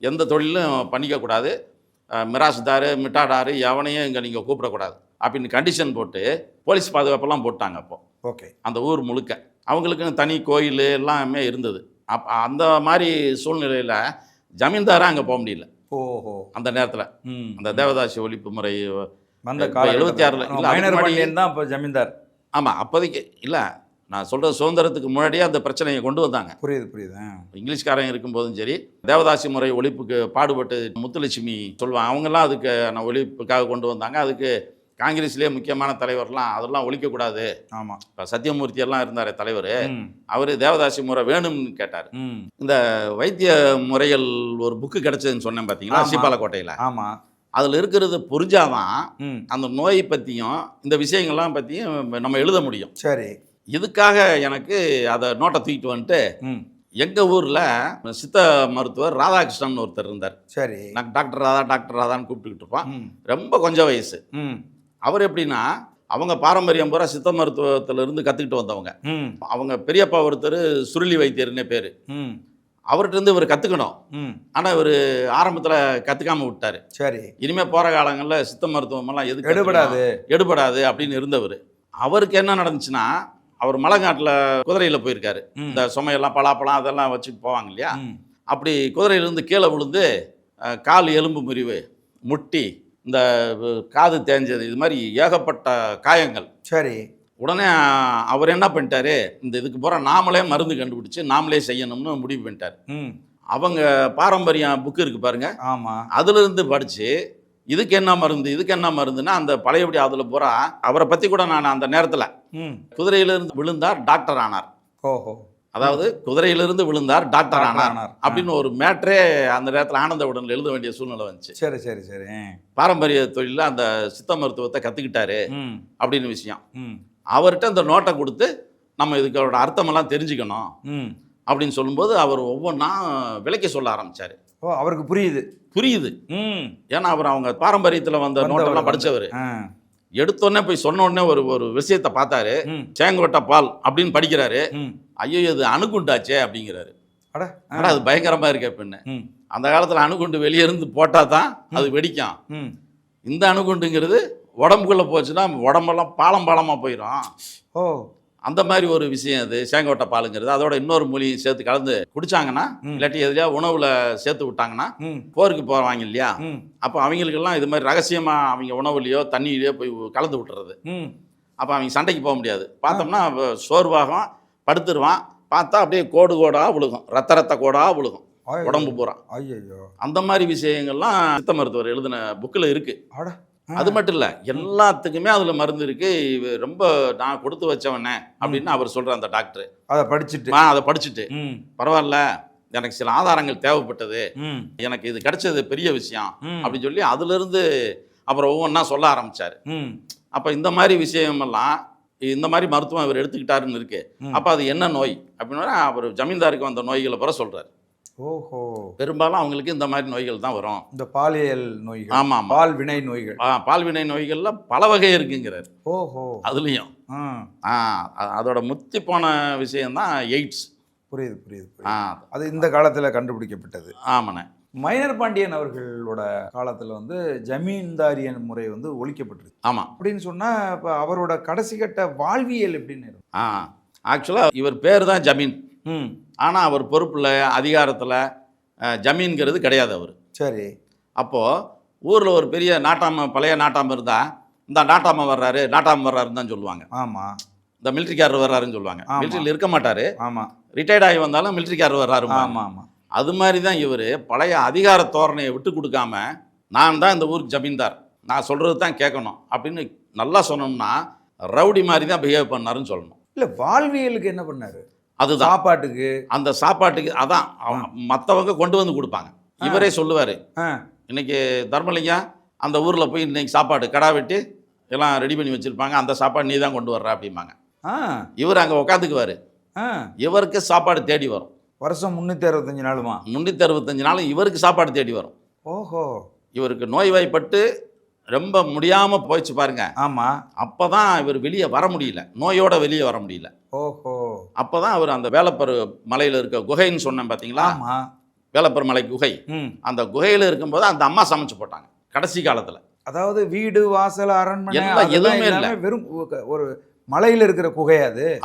எந்த தொழிலும் பண்ணிக்கக்கூடாது, மிராசுதார் மிட்டாடாரு எவனையும் இங்கே நீங்கள் கூப்பிடக்கூடாது அப்படின்னு கண்டிஷன் போட்டு போலீஸ் பாதுகாப்பெல்லாம் போட்டாங்க. அப்போது ஓகே. அந்த ஊர் முழுக்க அவங்களுக்குன்னு தனி கோயில் எல்லாமே இருந்தது. அந்த மாதிரி சூழ்நிலையில் ஜமீன்தாராக அங்கே போக முடியல. ஓஹோ. அந்த நேரத்தில் அந்த தேவதாசி ஒழிப்பு முறை வந்த 76 தான் இப்போ ஜமீன்தார். ஆமாம், அப்போதைக்கு இல்லை, நான் சொல்கிற சுதந்திரத்துக்கு முன்னாடியே அந்த பிரச்சனையை கொண்டு வந்தாங்க. புரியுது புரியுது. இங்கிலீஷ்காரங்க இருக்கும்போதும் சரி, தேவதாசி முறை ஒழிப்புக்கு பாடுபட்டு முத்துலட்சுமி சொல்லுவாங்க, அவங்கெல்லாம் அதுக்கு நான் ஒழிப்புக்காக கொண்டு வந்தாங்க. அதுக்கு காங்கிரஸ்லேயே முக்கியமான தலைவர்லாம் அதெல்லாம் ஒழிக்கக்கூடாது. ஆமாம், இப்போ சத்தியமூர்த்தி எல்லாம் இருந்தார் தலைவர், அவர் தேவதாசி முறை வேணும்னு கேட்டார். இந்த வைத்திய முறைகள் ஒரு புக்கு கிடைச்சதுன்னு சொன்னேன் பார்த்தீங்களா, சீப்பாலக்கோட்டையில். ஆமாம், அதில் இருக்கிறது புரிஞ்சாதான் அந்த நோயை பற்றியும் இந்த விஷயங்கள்லாம் பற்றியும் நம்ம எழுத முடியும். சரி. இதுக்காக எனக்கு அதை நோட்டை தூக்கிட்டு வந்துட்டு எங்கள் ஊரில் சித்த மருத்துவர் ராதாகிருஷ்ணன் ஒருத்தர் இருந்தார். சரி. நான் டாக்டர் ராதான்னு கூப்பிட்டுக்கிட்டு இருப்பான். ரொம்ப கொஞ்சம் வயசு. அவர் எப்படின்னா அவங்க பாரம்பரியம் பூரா சித்த மருத்துவத்திலிருந்து கற்றுக்கிட்டு வந்தவங்க. அவங்க பெரியப்பா ஒருத்தர் சுருளி வைத்தியர்னே பேர். அவர்கிட்ட இவர் கற்றுக்கணும், ஆனால் இவர் ஆரம்பத்தில் கற்றுக்காமல் விட்டார். சரி. இனிமேல் போகிற காலங்களில் சித்த மருத்துவமெல்லாம் எதுக்கு எடுபடாது அப்படின்னு இருந்தவர். அவருக்கு என்ன நடந்துச்சுன்னா, அவர் மலைநாட்டில் குதிரையில் போயிருக்காரு. இந்த சுமையெல்லாம் பலாப்பழம் அதெல்லாம் வச்சுட்டு போவாங்க இல்லையா, அப்படி குதிரையிலேருந்து கீழே விழுந்து கால் எலும்பு முறிவு, முட்டி, இந்த காது தேஞ்சது, இது மாதிரி ஏகப்பட்ட காயங்கள். சரி. உடனே அவர் என்ன பண்ணிட்டாரு, இந்த இதுக்கு போகிற நாமளே மருந்து கண்டுபிடிச்சி நாமளே செய்யணும்னு முடிவு பண்ணிட்டார். அவங்க பாரம்பரியம் புக்கு இருக்குது பாருங்க, ஆமாம், அதுலேருந்து படித்து இதுக்கு என்ன மருந்துன்னா அந்த பழையபடி அதில் பூரா அவரை பற்றி கூட நான் அந்த நேரத்தில் குதிரையிலிருந்து விழுந்தார் டாக்டர் ஆனார். ஓஹோ. அதாவது குதிரையிலிருந்து விழுந்தார் டாக்டர் ஆனார் அப்படின்னு ஒரு மேட்ரே அந்த நேரத்தில் ஆனந்த உடனில் எழுத வேண்டிய சூழ்நிலை வந்துச்சு. சரி சரி சரி. பாரம்பரிய தொழிலில் அந்த சித்த மருத்துவத்தை கற்றுக்கிட்டாரு அப்படின்னு விஷயம். அவர்கிட்ட அந்த நோட்டை கொடுத்து நம்ம இதுக்கோட அர்த்தமெல்லாம் தெரிஞ்சுக்கணும் அப்படின்னு சொல்லும்போது அவர் ஒவ்வொன்றா விளக்கி சொல்ல ஆரம்பித்தார். ஓ, அவருக்கு புரியுது. ஏன்னா அவர் அவங்க பாரம்பரியத்தில் வந்த நோட்டெல்லாம் படித்தவர். எடுத்தோடனே போய் சொன்ன உடனே ஒரு விஷயத்தை பார்த்தாரு. சேங்கோட்டை பால் அப்படின்னு படிக்கிறாரு. ஐயோ, இது அணுகுண்டாச்சே அப்படிங்கிறாரு. ஆனால் அது பயங்கரமாக இருக்க பெண்ணு. அந்த காலத்தில் அணுகுண்டு வெளியே இருந்து போட்டால் தான் அது வெடிக்கும். இந்த அணுகுண்டுங்கிறது உடம்புக்குள்ளே போச்சுன்னா உடம்பெல்லாம் பாலமாக போயிடும். ஓ, அந்த மாதிரி ஒரு விஷயம் அது சேங்கோட்டை பாலுங்கிறது. அதோட இன்னொரு மூலியும் சேர்த்து கலந்து குடிச்சாங்கன்னா, இல்லாட்டி எதுலையா உணவில் சேர்த்து விட்டாங்கன்னா போருக்கு போவாங்க இல்லையா, அப்போ அவங்களுக்கெல்லாம் இது மாதிரி ரகசியமாக அவங்க உணவுலையோ தண்ணியிலையோ போய் கலந்து விட்டுறது. அப்போ அவங்க சண்டைக்கு போக முடியாது. பார்த்தோம்னா சோர்வாகும், படுத்துருவான், பார்த்தா அப்படியே கோடு கோடாக விழுகும், ரத்த கோடாக விழுகும் உடம்பு பூரா. ஐயோ, அந்த மாதிரி விஷயங்கள்லாம் சித்த மருத்துவர் எழுதின புக்கில் இருக்குது. அட, அது மட்டும் இல்லை, எல்லாத்துக்குமே அதில் மருந்து இருக்குது. ரொம்ப நான் கொடுத்து வச்சவனே அப்படின்னு அவர் சொல்கிற அந்த டாக்டர் அதை படிச்சுட்டு அதை படிச்சுட்டு பரவாயில்ல, எனக்கு சில ஆதாரங்கள் தேவைப்பட்டது, எனக்கு இது கிடைச்சது பெரிய விஷயம் அப்படின்னு சொல்லி அதுலேருந்து அப்புறம் ஒவ்வொன்றா சொல்ல ஆரம்பித்தார். அப்போ இந்த மாதிரி விஷயமெல்லாம், இந்த மாதிரி மருத்துவம் இவர் எடுத்துக்கிட்டாருன்னு இருக்கு. அப்போ அது என்ன நோய் அப்படின்னா அவர் ஜமீன்தாருக்கு வந்த நோய்களை பிற சொல்கிறார். ஓஹோ, பெரும்பாலும் அவங்களுக்கு இந்த மாதிரி நோய்கள் தான் வரும். இந்த பாலியல் நோய்கள். ஆமாம், பால்வினை நோய்கள். பால்வினை நோய்கள்ல பல வகை இருக்குங்கிறார். ஓஹோ, அதுலேயும் அதோட முத்தி போன விஷயம்தான் எய்ட்ஸ். புரியுது புரியுது. அது இந்த காலத்தில் கண்டுபிடிக்கப்பட்டது. ஆமாண்ணே. மைனர் பாண்டியன் அவர்களோட காலத்தில் வந்து ஜமீன்தாரியன் முறை வந்து ஒழிக்கப்பட்டிருக்கு. ஆமாம். அப்படின்னு சொன்னால் இப்போ அவரோட கடைசி கட்ட வாழ்வியல் எப்படின்னு இருக்கும்? ஆக்சுவலாக இவர் பேர் தான் ஜமீன். ஆனால் அவர் பொறுப்பில் அதிகாரத்தில் ஜமீன்கிறது கிடையாது அவர். சரி. அப்போது ஊரில் ஒரு பெரிய நாட்டாம, பழைய நாட்டாம இருந்தால் இந்த நாட்டாம வர்றாருன்னு தான் சொல்லுவாங்க. ஆமாம். இந்த மிலிட்ரிக்காரர் வர்றாருன்னு சொல்லுவாங்க. மிலிட்ரியில் இருக்க மாட்டார். ஆமாம். ரிட்டையர்ட் ஆகி வந்தாலும் மிலிட்ரிக்காரர் வர்றாரு. ஆமாம் ஆமாம். அது மாதிரி தான் இவர் பழைய அதிகார தோரணையை விட்டு கொடுக்காம, நான் தான் இந்த ஊருக்கு ஜமீன்தார், நான் சொல்கிறது தான் கேட்கணும் அப்படின்னு நல்லா சொன்னோம்னா ரவுடி மாதிரி தான் பிஹேவ் பண்ணாருன்னு சொல்லணும். இல்லை, வாழ்வியலுக்கு என்ன பண்ணார்? அதுதான் சாப்பாட்டுக்கு. அந்த சாப்பாட்டுக்கு அதான் மற்றவங்க கொண்டு வந்து கொடுப்பாங்க. இவரே சொல்லுவார், இன்னைக்கு தர்மலிங்கம் அந்த ஊரில் போய் இன்னைக்கு சாப்பாடு கடா வெட்டி எல்லாம் ரெடி பண்ணி வச்சுருப்பாங்க, அந்த சாப்பாடு நீ தான் கொண்டு வர்ற அப்படிம்பாங்க. இவர் அங்கே உட்காந்துக்குவார், இவருக்கு சாப்பாடு தேடி வரும். வருஷம் 365 நாளுமா? 365 நாளும் இவருக்கு சாப்பாடு தேடி வரும். ஓஹோ. இவருக்கு நோய்வாய்ப்பட்டு ரொம்ப முடியாமல் போயிடுச்சு பாருங்க. ஆமாம். அப்போ தான் இவர் வெளியே வர முடியல, நோயோட வெளியே வர முடியல. ஓஹோ. அப்போ தான் அவர் அந்த வேலப்பர் மலையில் இருக்க குகைன்னு சொன்னேன் பார்த்தீங்களா? ஆமாம். வேலப்பர் மலை குகை. அந்த குகையில் இருக்கும்போது அந்த அம்மா சமைச்சு போட்டாங்க கடைசி காலத்தில். அதாவது வீடு வாசல் அரண்மனை எதுவுமே இல்லை, வெறும் ஒரு மலையில் இருக்கிற குகை.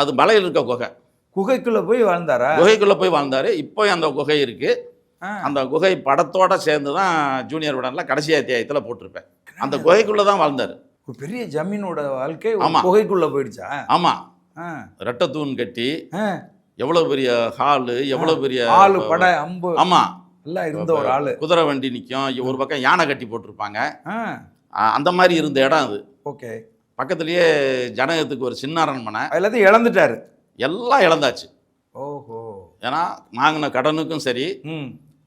அது மலையில் இருக்க குகை. குகைக்குள்ள போய் வாழ்ந்தாரா? குகைக்குள்ள போய் வாழ்ந்தாரு. இப்போ அந்த குகை இருக்கு. அந்த குகை படத்தோட சேர்ந்து தான் ஜூனியர் விடன்ல கடைசி அத்தியாயத்தில் போட்டிருப்பேன். அந்த குகைக்குள்ள தான் வாழ்ந்தாரு. ஒரு பெரிய ஜமீனோட வாழ்க்கை குகைக்குள்ள போயிடுச்சா? ஆமா. ரெட்டை தூண் கட்டி, எவ்வளவு பெரிய ஹாலு, எவ்வளவு பெரிய ஆளு, படை, அம்பு, ஆமா எல்லாம் இருந்த ஒரு ஆளு. குதிரை வண்டி நிற்கும், ஒரு பக்கம் யானை கட்டி போட்டிருப்பாங்க. அந்த மாதிரி இருந்த இடம் அது. ஓகே. பக்கத்துலயே ஜனகத்துக்கு ஒரு சின்ன அரண்மனை. எல்லாத்தையும் இழந்துட்டாரு. எல்லாம் இழந்தாச்சு. ஓஹோ. ஏன்னா வாங்கின கடனுக்கும் சரி,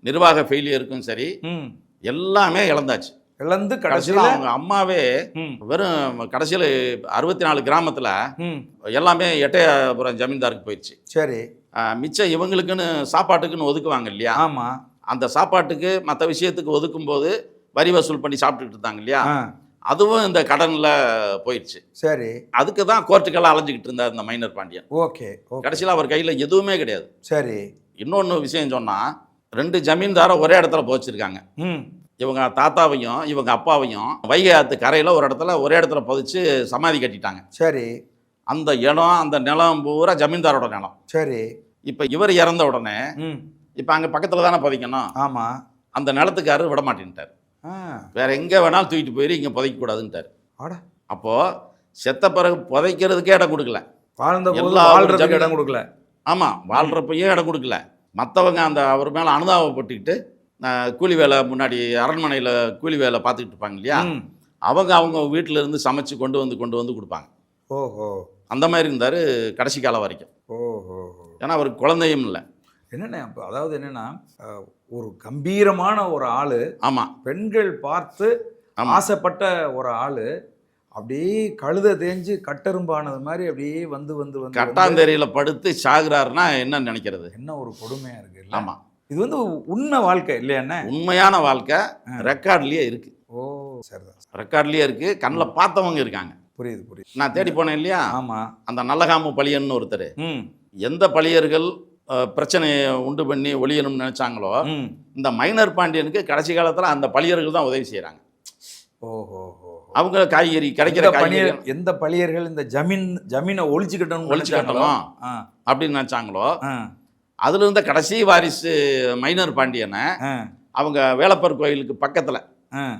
நிர்வாக ஃபெயிலியருக்கும் சரி, எல்லாமே இழந்தாச்சு. இழந்து கடைசியில் அவங்க அம்மாவே வெறும் கடைசியில் 64 கிராமத்தில் எல்லாமே எட்டயபுரம் ஜமீன்தாருக்கு போயிடுச்சு. சரி. மிச்சம் இவங்களுக்குன்னு சாப்பாட்டுக்குன்னு ஒதுக்குவாங்க இல்லையா? ஆமாம். அந்த சாப்பாட்டுக்கு மற்ற விஷயத்துக்கு ஒதுக்கும்போது வரி வசூல் பண்ணி சாப்பிட்டுக்கிட்டு இருந்தாங்க இல்லையா? அதுவும் இந்த கடனில் போயிடுச்சு. சரி. அதுக்கு தான் கோர்ட்டுக்கெல்லாம் அலைஞ்சிக்கிட்டு இருந்தார் இந்த மைனர் பாண்டியன். ஓகே. கடைசியில் அவர் கையில் எதுவுமே கிடையாது. சரி. இன்னொன்று விஷயம் சொன்னால், 2 ஜமீன்தாரை ஒரே இடத்துல புதைச்சிருக்காங்க. இவங்க தாத்தாவையும் இவங்க அப்பாவையும் வைகை ஆற்று கரையில் ஒரு இடத்துல ஒரே இடத்துல புதைச்சி சமாதி கட்டிட்டாங்க. சரி. அந்த இடம், அந்த நிலம் பூரா ஜமீன்தாரோட நிலம். சரி. இப்போ இவர் இறந்த உடனே இப்போ அங்கே பக்கத்தில் தானே புதைக்கணும். ஆமாம். அந்த நிலத்துக்காரர் விட மாட்டேன்ட்டார். வேற எங்கே வேணாலும் தூக்கிட்டு போயிரு, இங்கே புதைக்கக்கூடாதுன்ட்டார். அப்போது செத்த பிறகு புதைக்கிறதுக்கே இடம் கொடுக்கல, வாழ்றதுக்கு இடம் கொடுக்கல. ஆமாம், வாழ்கிறப்பையும் இடம் கொடுக்கல. மற்றவங்க அந்த அவர் மேலே அனுதாபப்பட்டுக்கிட்டு கூலி வேலை, முன்னாடி அரண்மனையில் கூலி வேலை பார்த்துக்கிட்டு இருப்பாங்க இல்லையா? அவங்க வீட்டில் இருந்து சமைச்சு கொண்டு வந்து கொடுப்பாங்க. ஓஹோ. அந்த மாதிரி இருந்தார் கடைசி காலம் வரைக்கும். ஓஹோ. ஏன்னா அவருக்கு குழந்தையும் இல்லை. என்னென்ன அதாவது என்னென்னா, ஒரு கம்பீரமான ஒரு ஆள். ஆமாம். பெண்கள் பார்த்து ஆசைப்பட்ட ஒரு ஆள் அப்படியே கழுதை தேஞ்சு கட்டெரும்பானது மாதிரி அப்படியே வந்து கட்டாந்தேரியில் படுத்து சாகுறாருன்னா என்ன நினைக்கிறது? என்ன ஒரு கொடுமையாக இருக்குது. ஆமாம். இது வந்து உண்மை வாழ்க்கை இல்லையா? உண்மையான வாழ்க்கை ரெக்கார்ட்லேயே இருக்குது. ஓ, சரிதான். ரெக்கார்ட்லேயே இருக்குது. கண்ணில் பார்த்தவங்க இருக்காங்க. புரியுது. நான் தேடி போனேன் இல்லையா? ஆமாம். அந்த நல்லகாமு பழியன்னு ஒருத்தர், எந்த பழியர்கள் பிரச்சனையை உண்டு பண்ணி ஒழியணும்னு நினைச்சாங்களோ, இந்த மைனர் பாண்டியனுக்கு கடைசி காலத்தில் அந்த பழியர்கள் தான் உதவி செய்கிறாங்க. ஓஹோ. அவங்க காய்கறி கிடைக்கிற காய்கறி, எந்த பழியர்கள் இந்த ஜமீனை ஒழிச்சுக்கிட்டணும் அப்படின்னு நினைச்சாங்களோ, அதுல இருந்த கடைசி வாரிசு மைனர் பாண்டியனை அவங்க வேலப்பர் கோயிலுக்கு பக்கத்தில்,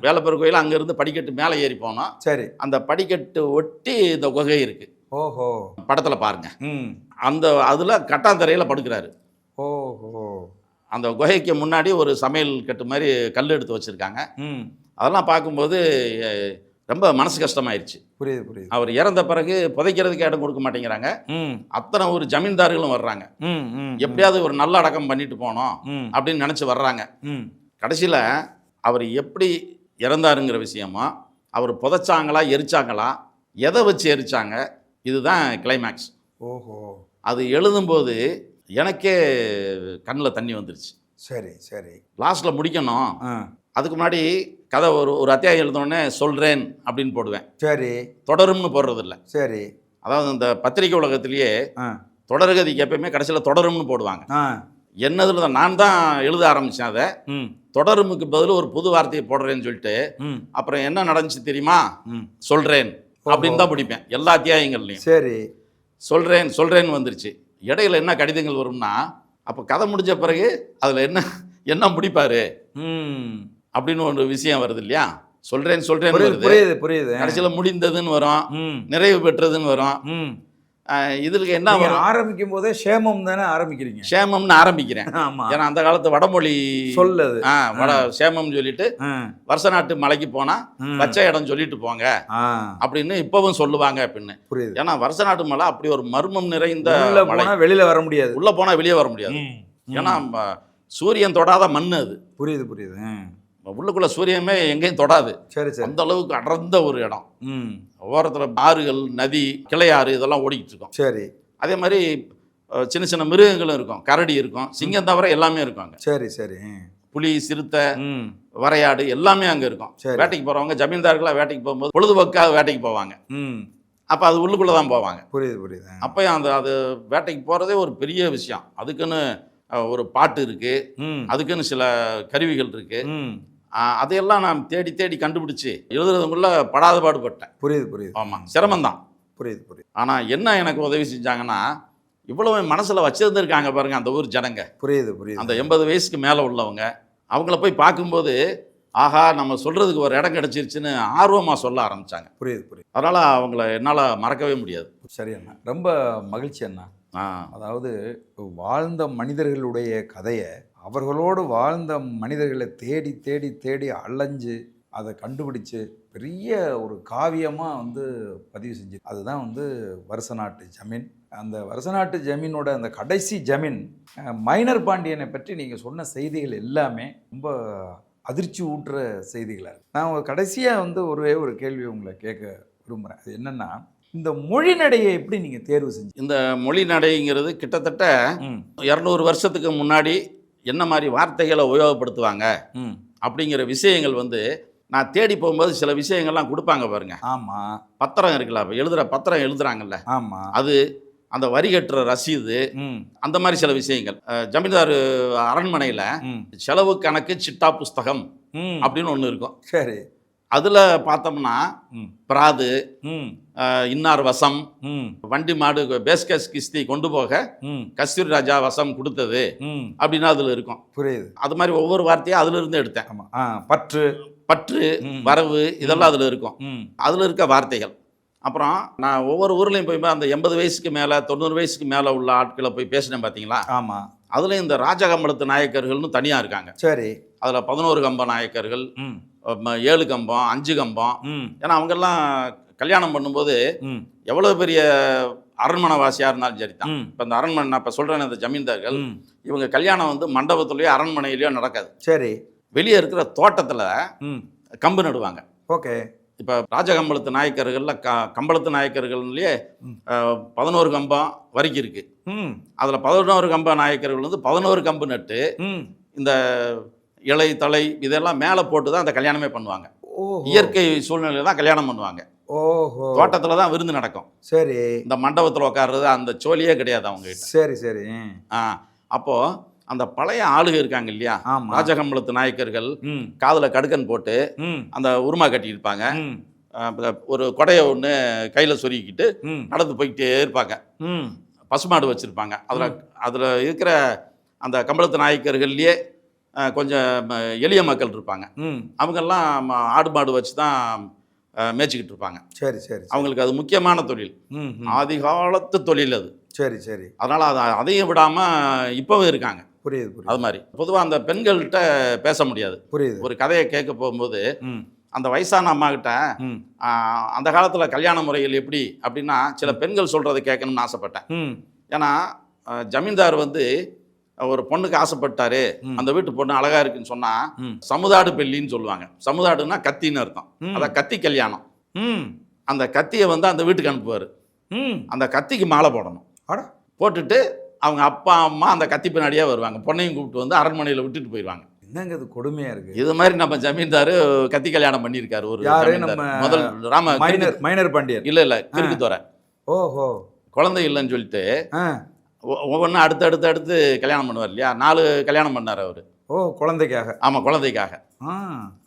வேலப்பர் கோயில் அங்கேருந்து படிக்கட்டு மேலே ஏறி போனோம். சரி. அந்த படிக்கட்டு ஒட்டி இந்த குகை இருக்கு. ஓஹோ. படத்தில் பாருங்க. ம். அந்த அதில் கட்டாந்தரையில் படுக்கிறாரு. ஓஹோ. அந்த குகைக்கு முன்னாடி ஒரு சமையல் கட்டு மாதிரி கல் எடுத்து வச்சுருக்காங்க. ம். அதெல்லாம் பார்க்கும்போது ரொம்ப மனசு கஷ்டமாயிருச்சு. புரியுது புரியுது. அவர் இறந்த பிறகு புதைக்கிறதுக்கு இடம் கொடுக்க மாட்டேங்கிறாங்க. ம். அத்தனை ஒரு ஜமீன்தார்களும் வர்றாங்க. ம். ம். எப்படியாவது ஒரு நல்ல அடக்கம் பண்ணிட்டு போனோம் ம். அப்படின்னு நினச்சி வர்றாங்க. ம். கடைசியில் அவர் எப்படி இறந்தாருங்கிற விஷயமா, அவர் புதைச்சாங்களா எரிச்சாங்களா, எதை வச்சு எரிச்சாங்க, இதுதான் கிளைமேக்ஸ். ஓஹோ. அது எழுதும்போது எனக்கே கண்ணில் தண்ணி வந்துருச்சு. சரி சரி. லாஸ்ட்டில் முடிக்கணும். ஆ. அதுக்கு முன்னாடி கதை ஒரு அத்தியாயம் எழுதினோடனே சொல்கிறேன் அப்படின்னு போடுவேன். சரி தொடரும்னு போடுறதில்ல. சரி. அதாவது இந்த பத்திரிக்கை உலகத்திலேயே ஆ. தொடர்கதிக்கு எப்பயுமே கடைசியில் தொடரும்னு போடுவாங்க. ஆ. என்னதுல நான் தான் எழுத ஆரம்பித்தேன். அதை ம். தொடருமுக்கு பதில் ஒரு புது வார்த்தையை போடுறேன்னு சொல்லிட்டு ம். அப்புறம் என்ன நடந்துச்சு தெரியுமா, ம். சொல்கிறேன் அப்படின்னு தான் பிடிப்பேன் எல்லா அத்தியாயங்கள்லையும். சரி. சொல்கிறேன்னு வந்துருச்சு. இடையில என்ன கடிதங்கள் வரும்னா, அப்போ கதை முடிஞ்ச பிறகு அதில் என்ன முடிப்பார் ம். அப்படின்னு ஒரு விஷயம் வருது இல்லையா. சொல்கிறேன்னு புரியுது வருது, புரியுது புரியுது. கடைசியில் முடிந்ததுன்னு வரும், ம். நிறைவு பெற்றதுன்னு வரும். ம். இதுக்கு என்ன நீங்க வரும், ஆரம்பிக்கும் போதே சேமம் தானே ஆரம்பிக்கிறீங்க. சேமம்னு ஆரம்பிக்கிறேன். ஆமா. ஏன்னா அந்த காலத்து வடமொழி சொல்லுது. சேமம்னு சொல்லிட்டு ஆ. வருஷ நாட்டு மலைக்கு போனா ம். வச்ச இடம் சொல்லிட்டு போங்க ஆ. அப்படின்னு இப்பவும் சொல்லுவாங்க அப்படின்னு. புரியுது. ஏன்னா வருஷ நாட்டு மலை அப்படி ஒரு மர்மம் நிறைந்த உள்ள மலை. போனா வெளியில வர முடியாது. உள்ள போனா வெளியே வர முடியாது. ம். ஏன்னா சூரியன் தொடாத மண் அது. புரியுது புரியுது. உள்ளுக்குள்ள சூரியமே எங்கேயும் தொடாது. சரி சரி. அந்த அளவுக்கு அடர்ந்த ஒரு இடம். ம். ஓரத்தில் ஆறுகள், நதி, கிளையாறு இதெல்லாம் ஓடிக்கிட்டு இருக்கும். சரி அதே மாதிரி சின்ன சின்ன மிருகங்களும் இருக்கும். கரடி இருக்கும், சிங்கம் தவிர எல்லாமே இருக்கும் அங்கே. சரி சரி. புலி, சிறுத்தை, ம். வரையாடு எல்லாமே அங்கே இருக்கும். சரி. வேட்டைக்கு போகிறவங்க ஜமீன்தார்களாக வேட்டைக்கு போகும்போது பொழுதுபோக்காக வேட்டைக்கு போவாங்க. ம். அப்போ அது உள்ளுக்குள்ளே தான் போவாங்க. புரியுது புரியுது. அப்போ அது வேட்டைக்கு போகிறதே ஒரு பெரிய விஷயம். அதுக்குன்னு ஒரு பாட்டு இருக்குது, ம். அதுக்குன்னு சில கருவிகள் இருக்குது. ம். அதையெல்லாம் நான் தேடி தேடி கண்டுபிடிச்சி எழுதுறதுக்குள்ள படாத பாடுபட்டேன். புரியுது புரியுது. ஆமாம், சிரமம்தான். புரியுது புரியுது. ஆனால் என்ன எனக்கு உதவி செஞ்சாங்கன்னா, இவ்வளவு மனசில் வச்சிருந்துருக்காங்க பாருங்க அந்த ஊர் ஜனங்க. புரியுது புரியுது. அந்த 80 வயசுக்கு மேலே உள்ளவங்க, அவங்கள போய் பார்க்கும்போது ஆஹா நம்ம சொல்கிறதுக்கு ஒரு இடம் கிடச்சிருச்சுன்னு ஆர்வமாக சொல்ல ஆரம்பித்தாங்க. புரியுது புரியுது. அதனால் அவங்கள என்னால் மறக்கவே முடியாது. சரி அண்ணா, ரொம்ப மகிழ்ச்சி அண்ணா. ஆ அதாவது வாழ்ந்த மனிதர்களுடைய கதையை, அவர்களோடு வாழ்ந்த மனிதர்களை தேடி தேடி தேடி அலைஞ்சு அதை கண்டுபிடிச்சு பெரிய ஒரு காவியமாக பதிவு செஞ்சு, அதுதான் வருச நாட்டு ஜமீன். அந்த வருச நாட்டு ஜமீனோட அந்த கடைசி ஜமீன் மைனர் பாண்டியனை பற்றி நீங்கள் சொன்ன செய்திகள் எல்லாமே ரொம்ப அதிர்ச்சி ஊட்டுற செய்திகளாக இருக்குது. நான் கடைசியாக ஒரே ஒரு கேள்வி உங்களை கேட்க விரும்புகிறேன். அது என்னென்னா, இந்த மொழி நடையை எப்படி நீங்கள் தேர்வு செஞ்சு? இந்த மொழி நடைங்கிறது கிட்டத்தட்ட 200 வருஷத்துக்கு முன்னாடி என்ன மாதிரி வார்த்தைகளை உபயோகப்படுத்துவாங்க அப்படிங்கிற விஷயங்கள் நான் தேடி போகும்போது சில விஷயங்கள்லாம் கொடுப்பாங்க பாருங்க. ஆமாம். பத்திரம் இருக்குல்ல, அப்போ பத்திரம் எழுதுறாங்கல்ல, ஆமாம், அது அந்த வரி கட்டுற ரசீது, அந்த மாதிரி சில விஷயங்கள். ஜமீன்தார் அரண்மனையில் செலவு கணக்கு சிட்டா புஸ்தகம் அப்படின்னு ஒன்று இருக்கும். சரி. அதில் பார்த்தோம்னா பிராது, இன்னார் வசம், வண்டி மாடு பேஸ்கஸ் கிஸ்தி கொண்டு போக கஸ்தூரி ராஜா வசம் கொடுத்தது அப்படின்னு அதில் இருக்கும். புரியுது. அது மாதிரி ஒவ்வொரு வார்த்தையும் அதுல இருந்து எடுத்தேன். ஆமாம். பற்று, வரவு இதெல்லாம் அதில் இருக்கும். அதில் இருக்க வார்த்தைகள். அப்புறம் நான் ஒவ்வொரு ஊர்லேயும் போய் அந்த 80 வயசுக்கு மேலே 90 வயசுக்கு மேலே உள்ள ஆட்களை போய் பேசினேன் பார்த்தீங்களா. ஆமாம். அதுலேயும் இந்த ராஜகம்பளத்து நாயக்கர்கள்னு தனியாக இருக்காங்க. சரி. அதில் 11 கம்ப நாயக்கர்கள், 7 கம்பம், 5 கம்பம். ஏன்னா அவங்கெல்லாம் கல்யாணம் பண்ணும்போது எவ்வளோ பெரிய அரண்மனை வாசியாக இருந்தாலும் சரி தான். இப்போ இந்த அரண்மனை நான் இப்போ சொல்கிறேன், இந்த ஜமீன்தார்கள் இவங்க கல்யாணம் மண்டபத்துலேயோ அரண்மனையிலையோ நடக்காது. சரி. வெளியே இருக்கிற தோட்டத்தில் கம்பு நடுவாங்க. ஓகே. இப்போ ராஜகம்பளத்து நாயக்கர்களில் கம்பளத்து நாயக்கர்கள்லேயே 11 கம்பம் வரைக்கும் இருக்குது. அதில் 11 கம்ப நாயக்கர்கள் 11 கம்பு நட்டு இந்த இலை தலை இதெல்லாம் மேலே போட்டு தான் அந்த கல்யாணமே பண்ணுவாங்க. இயற்கை சூழ்நிலையில் தான் கல்யாணம் பண்ணுவாங்க. ஓஹோ. தோட்டத்தில் தான் விருந்து நடக்கும். சரி. இந்த மண்டபத்தில் உட்கார்றது அந்த சோழியே கிடையாது அவங்க கிட்ட. சரி சரி. அப்போது அந்த பழைய ஆளுக இருக்காங்க இல்லையா, ராஜகம்பளத்து நாயக்கர்கள் காதில் கடுக்கன் போட்டு அந்த உருமா கட்டிட்டு இருப்பாங்க. ஒரு கொடையை ஒன்று கையில் சொருகிக்கிட்டு நடந்து போய்கிட்டே இருப்பாங்க. பசுமாடு வச்சுருப்பாங்க. அதில் இருக்கிற அந்த கம்பளத்து நாயக்கர்கள்லேயே கொஞ்சம் எளிய மக்கள் இருப்பாங்க. அவங்கெல்லாம் ஆடு மாடு வச்சு தான் மேய்ச்சிக்கிட்டு இருப்பாங்க. சரி சரி. அவங்களுக்கு அது முக்கியமான தொழில், ம் ஆதி காலத்து தொழில் அது. சரி சரி. அதனால் அதையும் விடாமல் இப்போவும் இருக்காங்க. புரியுது புரியுது. அது மாதிரி பொதுவாக அந்த பெண்கள்கிட்ட பேச முடியாது. புரியுது. ஒரு கதையை கேட்க போகும்போது ம் அந்த வயசான அம்மாக்கிட்ட ம் அந்த காலத்தில் கல்யாண முறைகள் எப்படி அப்படின்னா சில பெண்கள் சொல்கிறத கேட்கணும்னு ஆசைப்பட்டேன். ம் ஏன்னா ஜமீன்தார் வந்து ஒரு பொண்ணுக்கு ஆசைப்பட்டாரு, அந்த வீட்டு பொண்ணு அழகா இருக்குன்னு சொன்னா சமுதாடு பெல்லின்னு சொல்லுவாங்க. சமுதாடுன்னா கத்தின்னு அர்த்தம். அதான் கத்தி கல்யாணம். அந்த கத்தியை வந்து அந்த வீட்டுக்கு அனுப்புவார். அந்த கத்திக்கு மாலை போடணும். போட்டுட்டு அவங்க அப்பா அம்மா அந்த கத்தி பின்னாடியே வருவாங்க. பொண்ணையும் கூப்பிட்டு வந்து அரண்மனையில் விட்டுட்டு போயிடுவாங்க. என்னங்க இது கொடுமையா இருக்கு. இது மாதிரி நம்ம ஜமீன்தார் கத்தி கல்யாணம் பண்ணியிருக்காரு. ஒரு முதல் ராம மைனர் பாண்டியன் இல்ல கிறுக்குத்துறை. ஓஹோ. குழந்தை இல்லைன்னு சொல்லிட்டு ஒவ்வொன்றும் அடுத்து கல்யாணம் பண்ணுவார் இல்லையா. 4 கல்யாணம் பண்ணார் அவர். ஓ, குழந்தைக்காக. ஆமாம், குழந்தைக்காக.